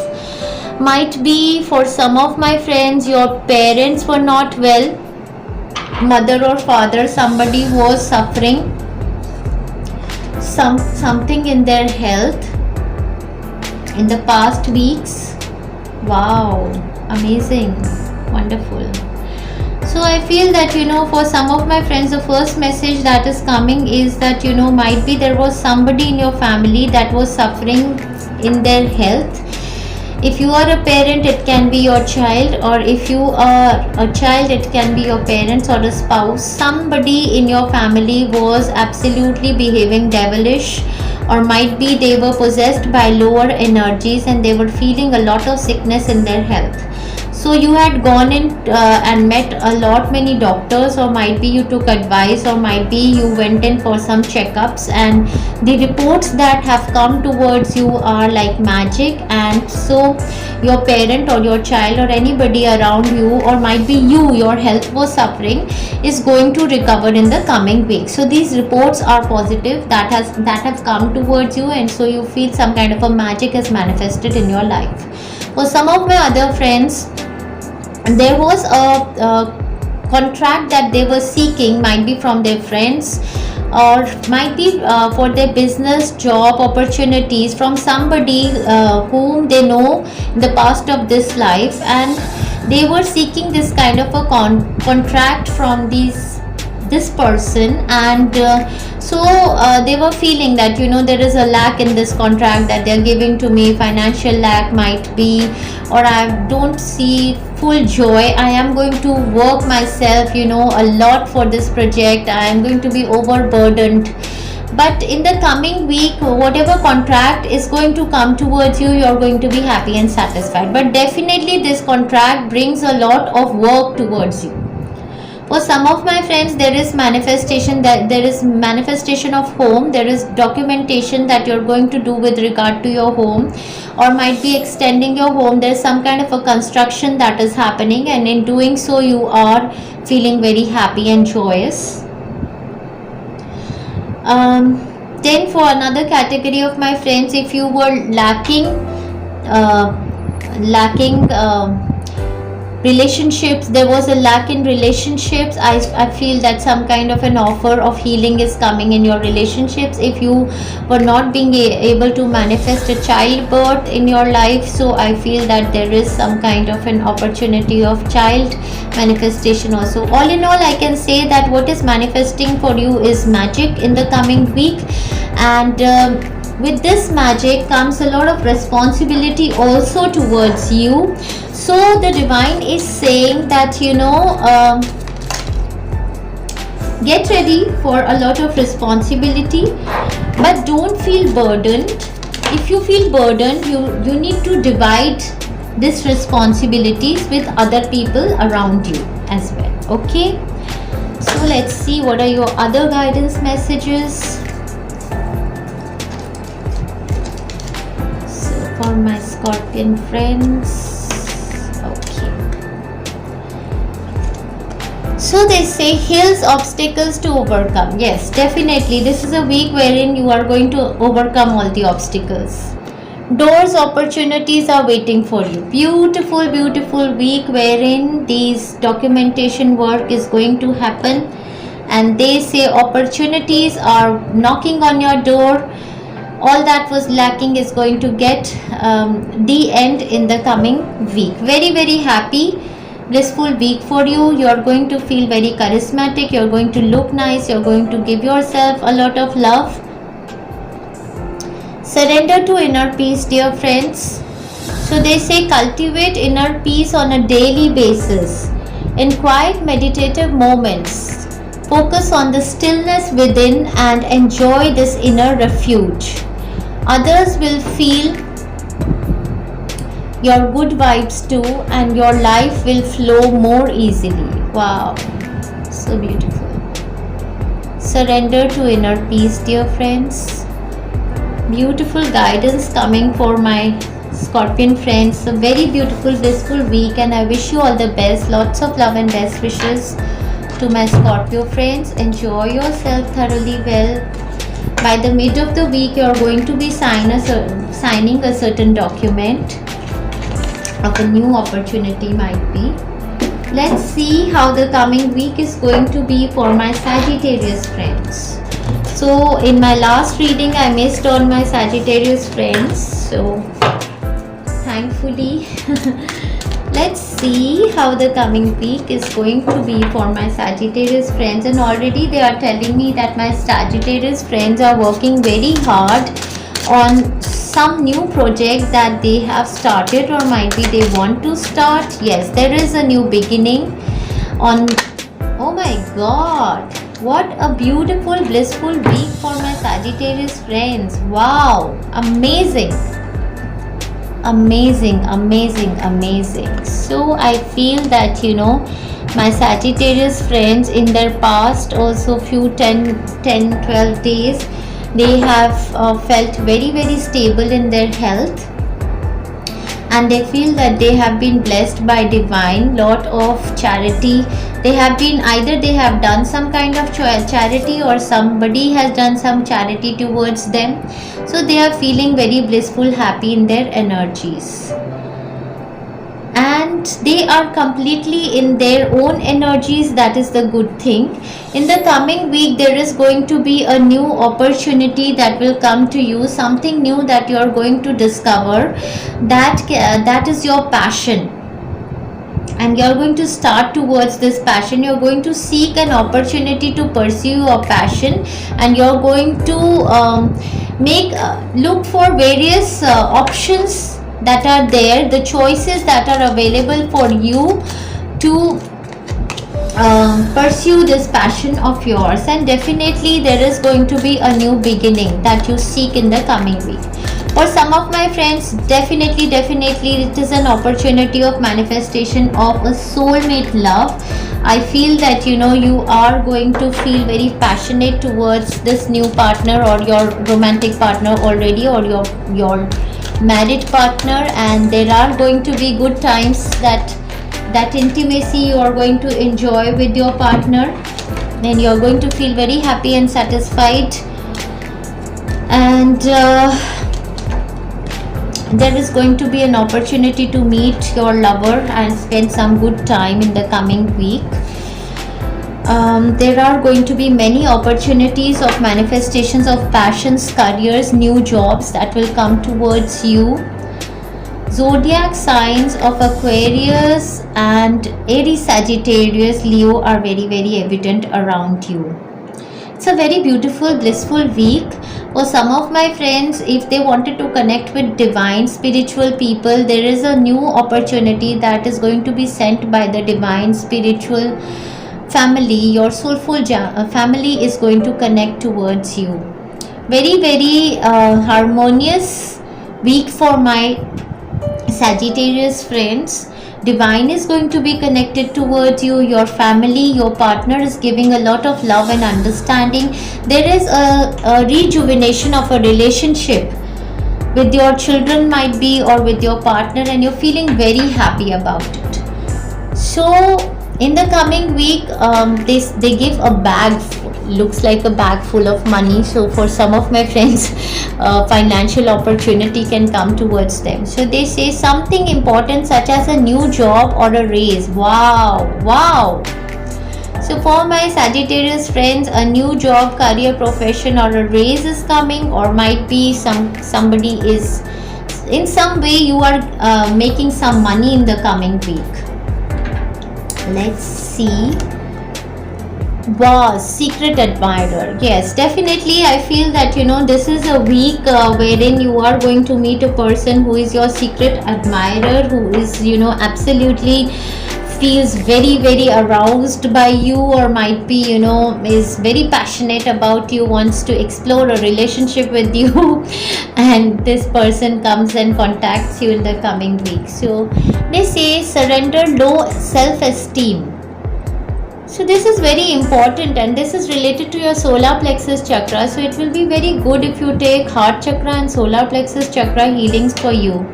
S2: Might be for some of my friends your parents were not well, mother or father, somebody was suffering something in their health in the past weeks. Wow, amazing, wonderful. So I feel that for some of my friends the first message that is coming is that might be there was somebody in your family that was suffering in their health. If you are a parent, it can be your child, or if you are a child, it can be your parents or a spouse. Somebody in your family was absolutely behaving devilish, or might be they were possessed by lower energies and they were feeling a lot of sickness in their health. So you had gone in and met many doctors, or might be you took advice, or might be you went in for some checkups, and the reports that have come towards you are like magic. And so your parent or your child or anybody around you, or might be your health was suffering, is going to recover in the coming week. So these reports are positive that have come towards you, and so you feel some kind of a magic has manifested in your life. For some of my other friends, there was a contract that they were seeking, might be from their friends, or might be for their business job opportunities from somebody whom they know in the past of this life, and they were seeking this kind of a contract from this person. And so they were feeling that there is a lack in this contract that they are giving to me. Financial lack might be, or I don't see full joy. I am going to work myself a lot for this project. I am going to be overburdened, but in the coming week whatever contract is going to come towards you, you are going to be happy and satisfied. But definitely this contract brings a lot of work towards you. For some of my friends, there is manifestation of home. There is documentation that you're going to do with regard to your home, or might be extending your home. There's some kind of a construction that is happening, and in doing so you are feeling very happy and joyous. Then for another category of my friends, if you were lacking relationships, there was a lack in relationships. I feel that some kind of an offer of healing is coming in your relationships. If you were not being able to manifest a childbirth in your life, so I feel that there is some kind of an opportunity of child manifestation also. All in all, I can say that what is manifesting for you is magic in the coming week, and with this magic comes a lot of responsibility also towards you. So the divine is saying that get ready for a lot of responsibility, but don't feel burdened. If you feel burdened, you need to divide these responsibilities with other people around you as well. Okay, so let's see what are your other guidance messages. For my Scorpion friends. Okay. So they say hills, obstacles to overcome. Yes, definitely. This is a week wherein you are going to overcome all the obstacles. Doors, opportunities are waiting for you. Beautiful, beautiful week wherein these documentation work is going to happen. And they say opportunities are knocking on your door. All that was lacking is going to get the end in the coming week. Very, very happy, blissful week for you. You are going to feel very charismatic. You are going to look nice. You are going to give yourself a lot of love. Surrender to inner peace, dear friends. So they say cultivate inner peace on a daily basis. In quiet meditative moments, focus on the stillness within and enjoy this inner refuge. Others will feel your good vibes too, and your life will flow more easily. Wow, so beautiful. Surrender to inner peace, dear friends. Beautiful guidance coming for my Scorpion friends. A very beautiful, blissful week, and I wish you all the best. Lots of love and best wishes to my Scorpio friends. Enjoy yourself thoroughly well. By the mid of the week, you are going to be signing a certain document of a new opportunity might be. Let's see how the coming week is going to be for my Sagittarius friends. So in my last reading I missed on my Sagittarius friends, so thankfully let's see how the coming week is going to be for my Sagittarius friends. And already they are telling me that my Sagittarius friends are working very hard on some new project that they have started, or might be they want to start. Yes, there is a new beginning on. Oh my god, what a beautiful, blissful week for my Sagittarius friends. Wow, amazing. Amazing, amazing, amazing. So I feel that, you know, my Sagittarius friends in their past also few 10-12 days, they have felt very, very stable in their health, and they feel that they have been blessed by divine. Lot of charity. They have been, either they have done some kind of charity, or somebody has done some charity towards them. So they are feeling very blissful, happy in their energies, and they are completely in their own energies. That is the good thing. In the coming week, there is going to be a new opportunity that will come to you, something new that you are going to discover, that is your passion, and you are going to start towards this passion. You are going to seek an opportunity to pursue your passion, and you are going to look for various options that are there, the choices that are available for you to pursue this passion of yours. And definitely there is going to be a new beginning that you seek in the coming week. For some of my friends, definitely it is an opportunity of manifestation of a soulmate love. I feel that, you know, you are going to feel very passionate towards this new partner, or your romantic partner already, or your married partner, and there are going to be good times, that intimacy you are going to enjoy with your partner, and you are going to feel very happy and satisfied. And there is going to be an opportunity to meet your lover and spend some good time in the coming week. There are going to be many opportunities of manifestations of passions, careers, new jobs that will come towards you. Zodiac signs of Aquarius and Aries, Sagittarius, Leo are very, very evident around you. It's a very beautiful, blissful week. For some of my friends, if they wanted to connect with divine, spiritual people, there is a new opportunity that is going to be sent by the divine, spiritual family. Your soulful family is going to connect towards you. Very, very harmonious week for my Sagittarius friends. Divine is going to be connected towards you. Your family, your partner is giving a lot of love and understanding. There is a rejuvenation of a relationship with your children might be, or with your partner, and you're feeling very happy about it. So in the coming week, they give a bag, looks like a bag full of money. So for some of my friends, financial opportunity can come towards them. So they say something important such as a new job or a raise. Wow. So for my Sagittarius friends, a new job, career, profession, or a raise is coming, or might be somebody is in some way you are making some money in the coming week. Let's see Boss, secret admirer. Yes, definitely. I feel that this is a week wherein you are going to meet a person who is your secret admirer, who is absolutely feels very very aroused by you, or might be is very passionate about you, wants to explore a relationship with you and this person comes and contacts you in the coming week. So they say surrender low self esteem. So this is very important, and this is related to your solar plexus chakra. So it will be very good if you take heart chakra and solar plexus chakra healings for you.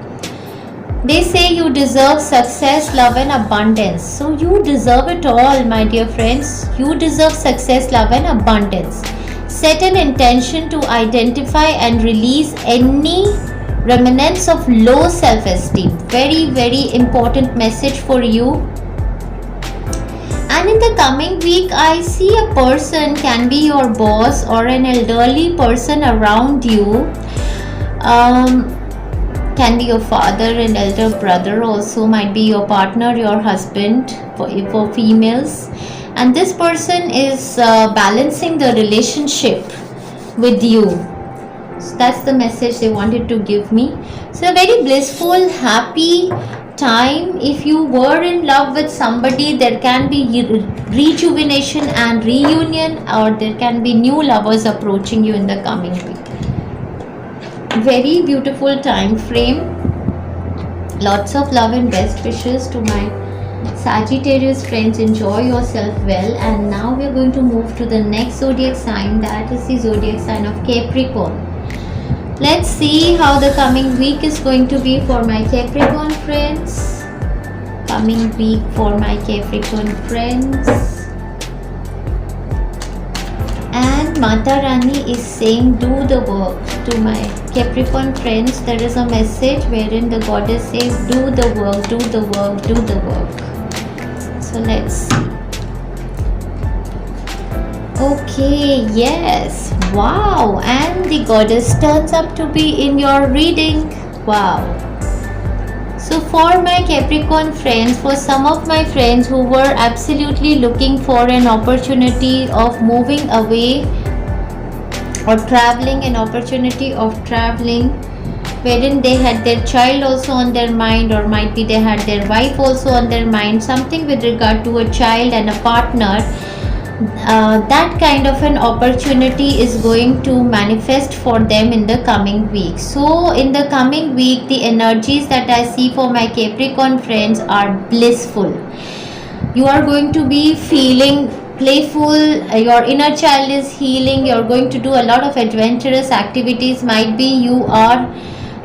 S2: They say you deserve success, love and abundance. So you deserve it all, my dear friends. You deserve success, love and abundance. Set an intention to identify and release any remnants of low self-esteem. Very, very important message for you. And in the coming week, I see a person, can be your boss or an elderly person around you. Can be your father, an elder brother also, might be your partner, your husband for females. And this person is balancing the relationship with you. So that's the message they wanted to give me. So a very blissful, happy time. If you were in love with somebody, there can be rejuvenation and reunion, or there can be new lovers approaching you in the coming week. Very beautiful time frame. Lots of love and best wishes to my Sagittarius friends. Enjoy yourself well. And now we are going to move to the next zodiac sign, that is the zodiac sign of Capricorn. Let's see how the coming week is going to be for my Capricorn friends. Coming week for my Capricorn friends. And Mata Rani is saying do the work. To my Capricorn friends, there is a message wherein the goddess says do the work, do the work, do the work. So let's see. Okay, yes, wow, and the goddess turns up to be in your reading. Wow. So for my Capricorn friends, for some of my friends who were absolutely looking for an opportunity of moving away or traveling, an opportunity of traveling, wherein they had their child also on their mind, or might be they had their wife also on their mind, something with regard to a child and a partner, that kind of an opportunity is going to manifest for them in the coming week. So in the coming week, the energies that I see for my Capricorn friends are blissful. You are going to be feeling playful, your inner child is healing, you're going to do a lot of adventurous activities. Might be you are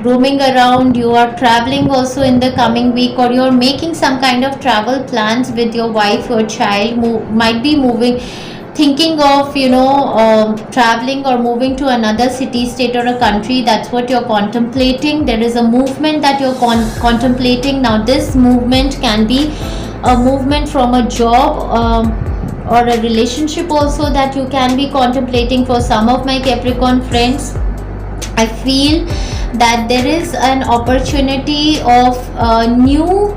S2: roaming around, you are traveling also in the coming week, or you're making some kind of travel plans with your wife or child, might be moving, thinking of traveling or moving to another city, state or a country. That's what you're contemplating. There is a movement that you're contemplating. Now this movement can be a movement from a job or a relationship also that you can be contemplating. For some of my Capricorn friends, I feel that there is an opportunity of a new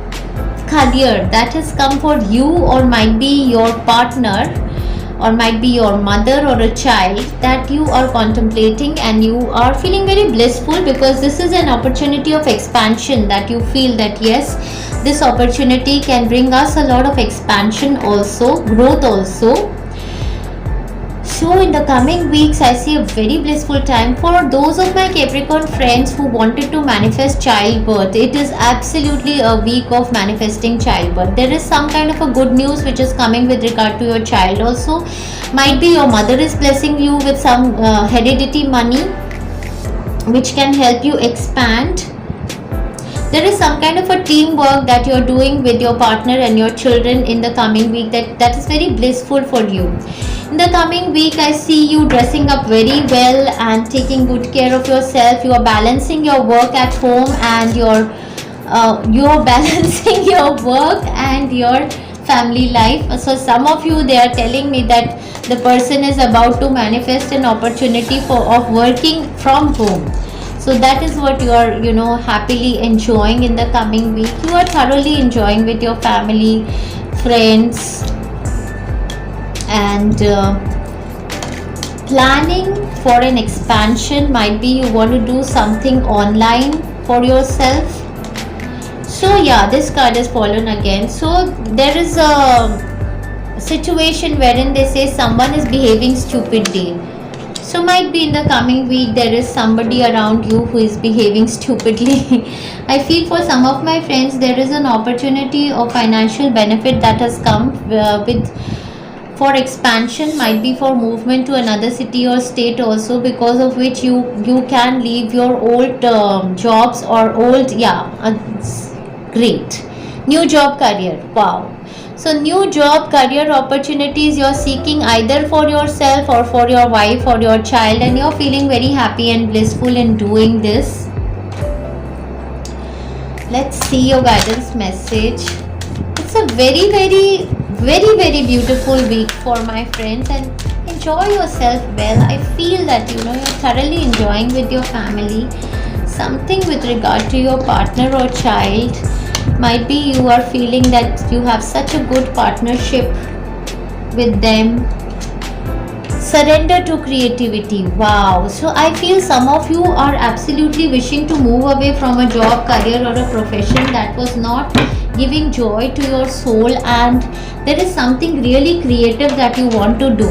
S2: career that has come for you, or might be your partner, or might be your mother or a child that you are contemplating, and you are feeling very blissful because this is an opportunity of expansion that you feel that yes, this opportunity can bring us a lot of expansion also, growth also. So in the coming weeks, I see a very blissful time for those of my Capricorn friends who wanted to manifest childbirth. It is absolutely a week of manifesting childbirth. There is some kind of a good news which is coming with regard to your child also. Might be your mother is blessing you with some heredity money which can help you expand. There is some kind of a teamwork that you're doing with your partner and your children in the coming week that is very blissful for you. In the coming week, I see you dressing up very well and taking good care of yourself. You are balancing your work at home and you are balancing your work and your family life. So some of you, they are telling me that the person is about to manifest an opportunity of working from home. So that is what you are happily enjoying in the coming week. You are thoroughly enjoying with your family, friends, and planning for an expansion. Might be you want to do something online for yourself. So yeah, this card is fallen again. So there is a situation wherein they say someone is behaving stupidly. So might be in the coming week there is somebody around you who is behaving stupidly. I feel for some of my friends there is an opportunity of financial benefit that has come with for expansion, might be for movement to another city or state also, because of which you can leave your old jobs or old, it's great. New job, career, wow. So new job, career opportunities you're seeking either for yourself or for your wife or your child, and you're feeling very happy and blissful in doing this. Let's see your guidance message. It's a very beautiful week for my friends, and enjoy yourself well. I feel that you're thoroughly enjoying with your family. Something with regard to your partner or child. Might be you are feeling that you have such a good partnership with them. Surrender to creativity. Wow. So I feel some of you are absolutely wishing to move away from a job, career or a profession that was not giving joy to your soul, and there is something really creative that you want to do,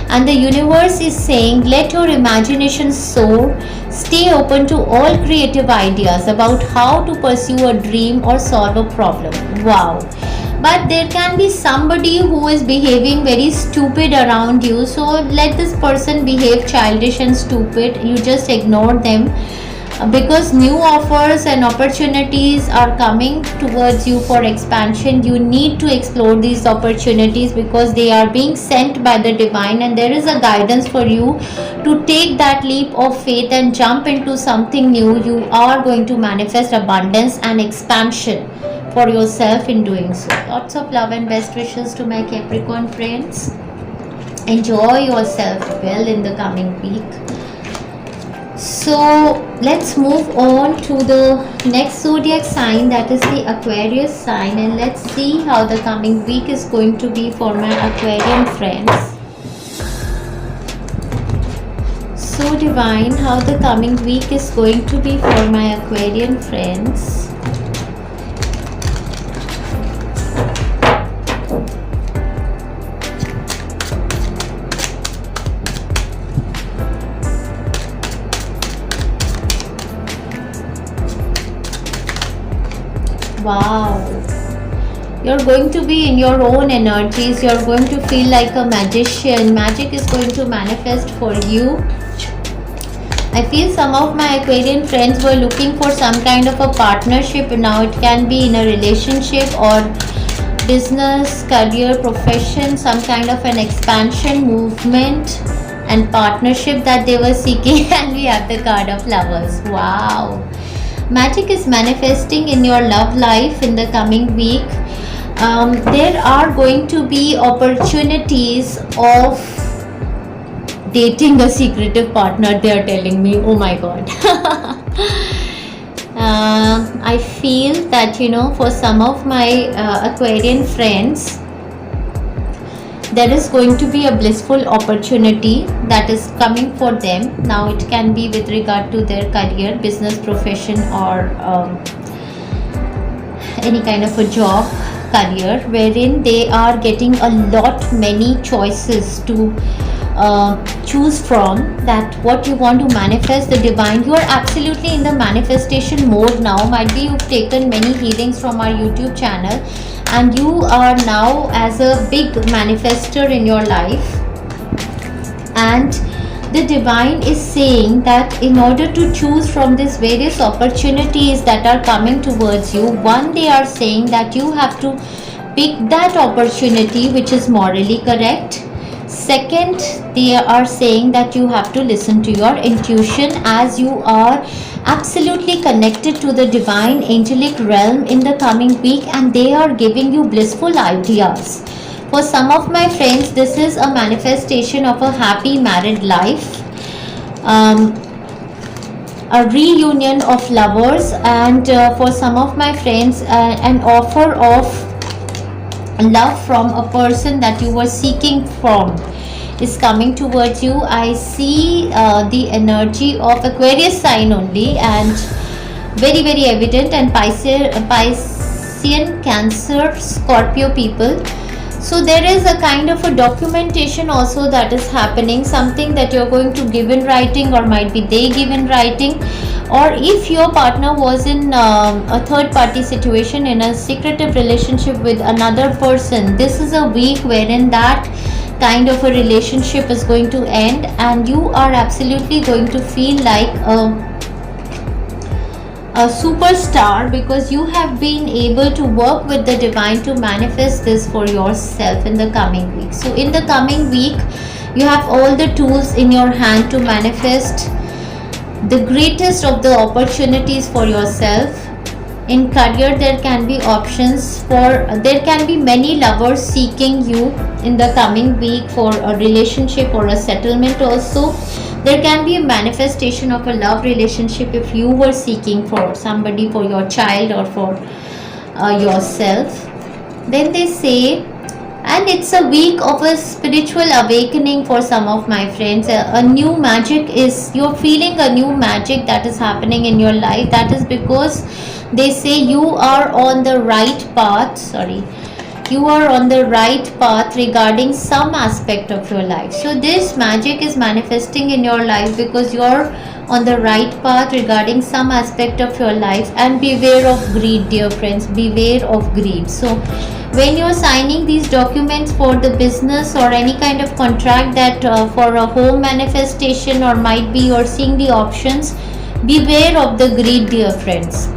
S2: and the universe is saying let your imagination soar. Stay open to all creative ideas about how to pursue a dream or solve a problem. Wow. But there can be somebody who is behaving very stupid around you, so let this person behave childish and stupid. You just ignore them, because new offers and opportunities are coming towards you for expansion. You need to explore these opportunities because they are being sent by the divine, and there is a guidance for you to take that leap of faith and jump into something new. You are going to manifest abundance and expansion for yourself in doing so. Lots of love and best wishes to my Capricorn friends. Enjoy yourself well in the coming week. So let's move on to the next zodiac sign, that is the Aquarius sign, and let's see how the coming week is going to be for my Aquarian friends. So divine, how the coming week is going to be for my Aquarian friends. Wow, you're going to be in your own energies. You're going to feel like a magician. Magic is going to manifest for you. I feel some of my Aquarian friends were looking for some kind of a partnership. Now it can be in a relationship or business, career, profession, some kind of an expansion, movement and partnership that they were seeking. And we have the card of Lovers. Wow. Magic is manifesting in your love life in the coming week. There are going to be opportunities of dating a secretive partner, they are telling me. Oh my god. I feel that for some of my Aquarian friends, there is going to be a blissful opportunity that is coming for them. Now it can be with regard to their career, business, profession, or any kind of a job, career, wherein they are getting a lot many choices to choose from. That what you want to manifest, the divine, you are absolutely in the manifestation mode now. Might be you've taken many healings from our YouTube channel, and you are now as a big manifester in your life, and the divine is saying that in order to choose from these various opportunities that are coming towards you, one, they are saying that you have to pick that opportunity which is morally correct. Second, they are saying that you have to listen to your intuition, as you are absolutely connected to the divine angelic realm in the coming week, and they are giving you blissful ideas. For some of my friends, this is a manifestation of a happy married life, a reunion of lovers, and for some of my friends, an offer of love from a person that you were seeking from is coming towards you. I see the energy of Aquarius sign only, and very very evident, and Piscean, Cancer, Scorpio people. So there is a kind of a documentation also that is happening, something that you're going to give in writing, or might be they give in writing. Or if your partner was in a third party situation, in a secretive relationship with another person, this is a week wherein that kind of a relationship is going to end, and you are absolutely going to feel like a superstar, because you have been able to work with the divine to manifest this for yourself in the coming week. So in the coming week, you have all the tools in your hand to manifest the greatest of the opportunities for yourself. In career, there can be options for, there can be many lovers seeking you in the coming week for a relationship or a settlement also. There can be a manifestation of a love relationship if you were seeking for somebody, for your child or for yourself. Then they say, and it's a week of a spiritual awakening for some of my friends. A new magic is, you're feeling a new magic that is happening in your life. That is because they say you are on the right path. You are on the right path regarding some aspect of your life. So this magic is manifesting in your life because you are on the right path regarding some aspect of your life. And beware of greed, dear friends, beware of greed. So when you're signing these documents for the business or any kind of contract, that for a home manifestation, or might be you're seeing the options, beware of the greed, dear friends.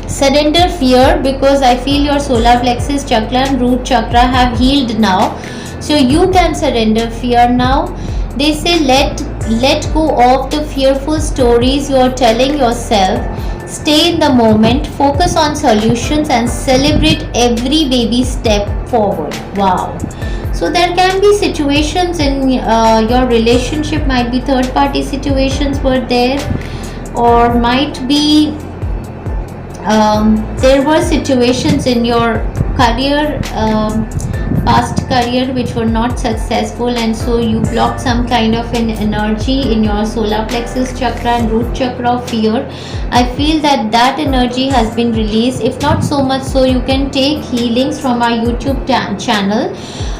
S2: Surrender fear, because I feel your solar plexus chakra and root chakra have healed now, so you can surrender fear now. They say let go of the fearful stories you are telling yourself. Stay in the moment, focus on solutions, and celebrate every baby step forward. Wow. So there can be situations in your relationship, might be third party situations were there, or might be there were situations in your career, past career, which were not successful, and so you blocked some kind of an energy in your solar plexus chakra and root chakra of fear. I feel that that energy has been released. If not so much so, you can take healings from our YouTube channel.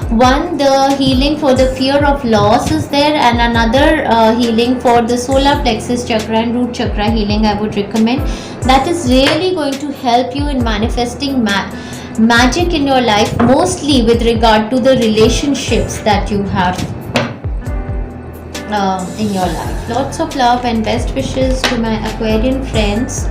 S2: One, the healing for the fear of loss is there, and another healing for the solar plexus chakra and root chakra healing I would recommend. That is really going to help you in manifesting magic in your life, mostly with regard to the relationships that you have in your life. Lots of love and best wishes to my Aquarian friends.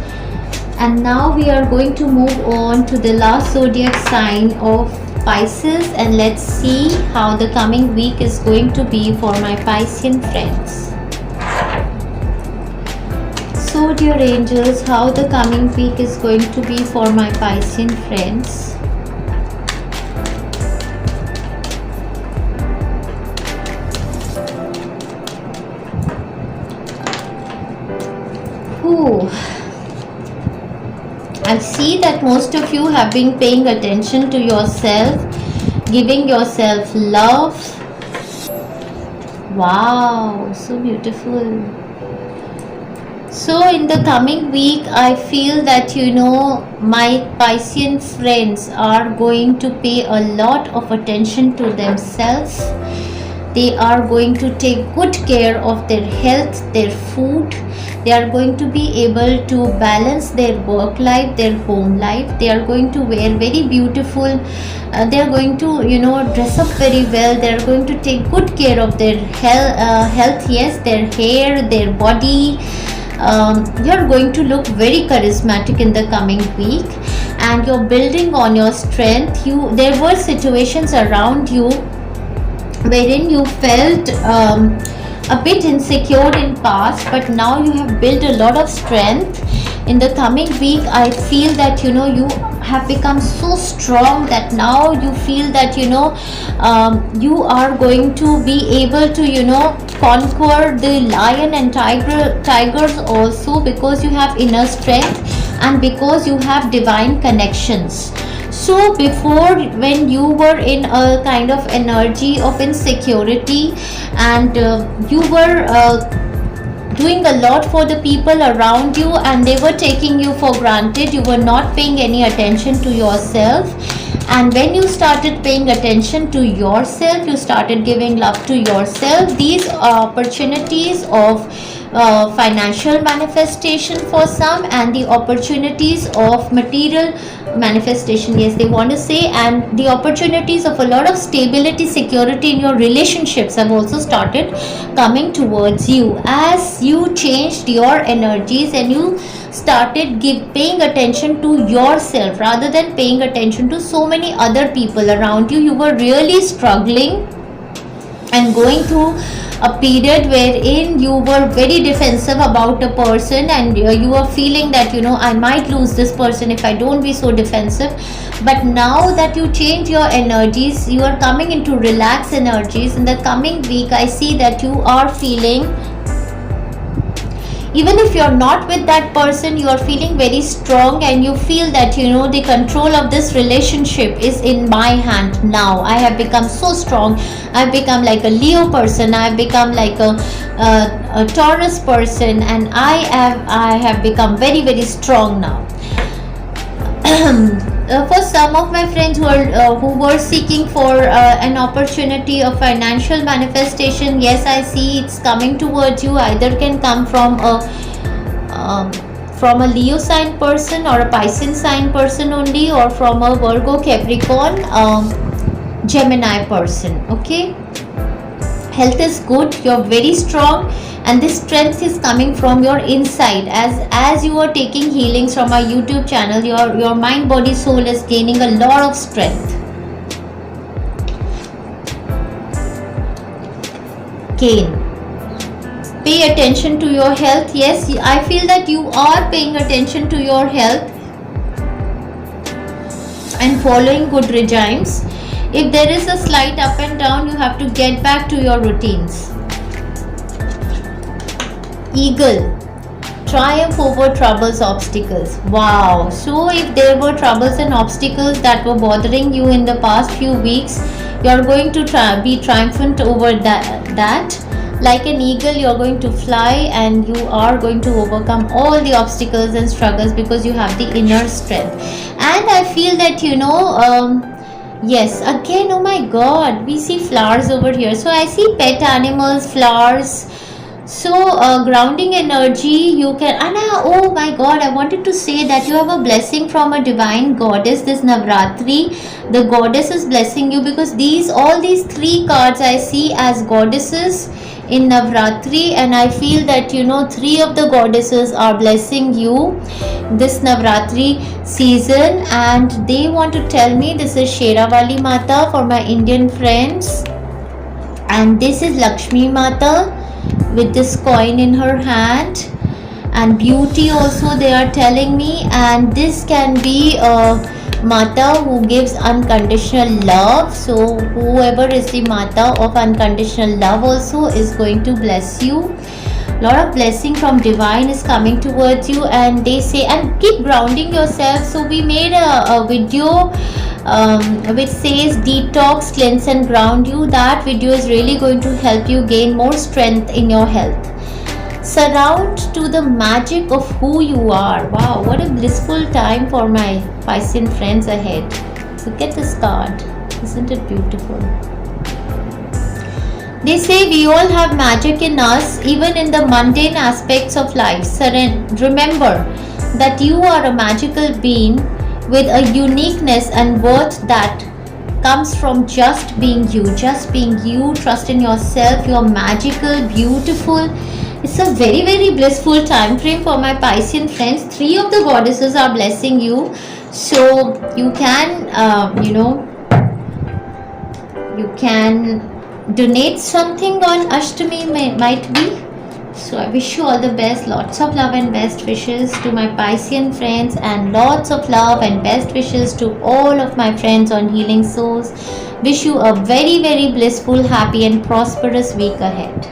S2: And now we are going to move on to the last zodiac sign of Pisces, and let's see how the coming week is going to be for my Piscean friends. So dear angels, how the coming week is going to be for my Piscean friends. I see that most of you have been paying attention to yourself, giving yourself love. Wow, so beautiful. So in the coming week, I feel that my Piscean friends are going to pay a lot of attention to themselves. They are going to take good care of their health, their food. They are going to be able to balance their work life, their home life. They are going to wear very beautiful. They are going to, dress up very well. They are going to take good care of their health, yes, their hair, their body. You are going to look very charismatic in the coming week, and you're building on your strength. There were situations around you wherein you felt a bit insecure in past, but now you have built a lot of strength. In the coming week, I feel that you have become so strong that now you feel that you are going to be able to conquer the lion and tigers also, because you have inner strength and because you have divine connections. So before, when you were in a kind of energy of insecurity, and you were doing a lot for the people around you and they were taking you for granted, you were not paying any attention to yourself. And when you started paying attention to yourself, you started giving love to yourself, these opportunities of financial manifestation for some, and the opportunities of material manifestation, yes, they want to say, and the opportunities of a lot of stability, security in your relationships have also started coming towards you as you changed your energies and you started paying attention to yourself rather than paying attention to so many other people around you. You were really struggling and going through a period wherein you were very defensive about a person, and you were feeling that, you know, I might lose this person if I don't be so defensive. But now that you change your energies, you are coming into relaxed energies. In the coming week, I see that you are feeling, even if you're not with that person, you are feeling very strong, and you feel that, you know, the control of this relationship is in my hand now. I have become so strong. I've become like a Leo person, I've become like a Taurus person, and I have become very, very strong now. For some of my friends who were seeking for an opportunity of financial manifestation, yes, I see it's coming towards you. Either can come from a Leo sign person or a Piscean sign person only, or from a Virgo, Capricorn, Gemini person. Okay, health is good, you're very strong, and this strength is coming from your inside. As you are taking healings from our YouTube channel, your mind, body, soul is gaining a lot of strength. Gain. Pay attention to your health. Yes, I feel that you are paying attention to your health and following good regimes. If there is a slight up and down, you have to get back to your routines. Eagle. Triumph over troubles, obstacles. Wow. So if there were troubles and obstacles that were bothering you in the past few weeks, you are going to be triumphant over that. Like an eagle, you are going to fly, and you are going to overcome all the obstacles and struggles because you have the inner strength. And I feel that, you know, yes, again, oh my god, we see flowers over here. So I see pet animals, flowers. So grounding energy, you can, oh my god, I wanted to say that you have a blessing from a divine goddess this Navratri. The goddess is blessing you because all these three cards I see as goddesses in Navratri, and I feel that, you know, three of the goddesses are blessing you this Navratri season, and they want to tell me, this is Sherawali Mata for my Indian friends, and this is Lakshmi Mata with this coin in her hand, and beauty also they are telling me, and this can be Mata who gives unconditional love. So whoever is the Mata of unconditional love also is going to bless you. Lot of blessing from divine is coming towards you, and they say, and keep grounding yourself. So we made a video which says detox, cleanse and ground you. That video is really going to help you gain more strength in your health. Surround to the magic of who you are. Wow, what a blissful time for my Piscean friends ahead. Look at this card. Isn't it beautiful? They say we all have magic in us, even in the mundane aspects of life. Remember that you are a magical being with a uniqueness and worth that comes from just being you. Just being you. Trust in yourself. You are magical, beautiful. It's a very, very blissful time frame for my Piscean friends. Three of the goddesses are blessing you. So you can, you can donate something on Ashtami, might be. So I wish you all the best. Lots of love and best wishes to my Piscean friends, and lots of love and best wishes to all of my friends on Healing Souls. Wish you a very, very blissful, happy and prosperous week ahead.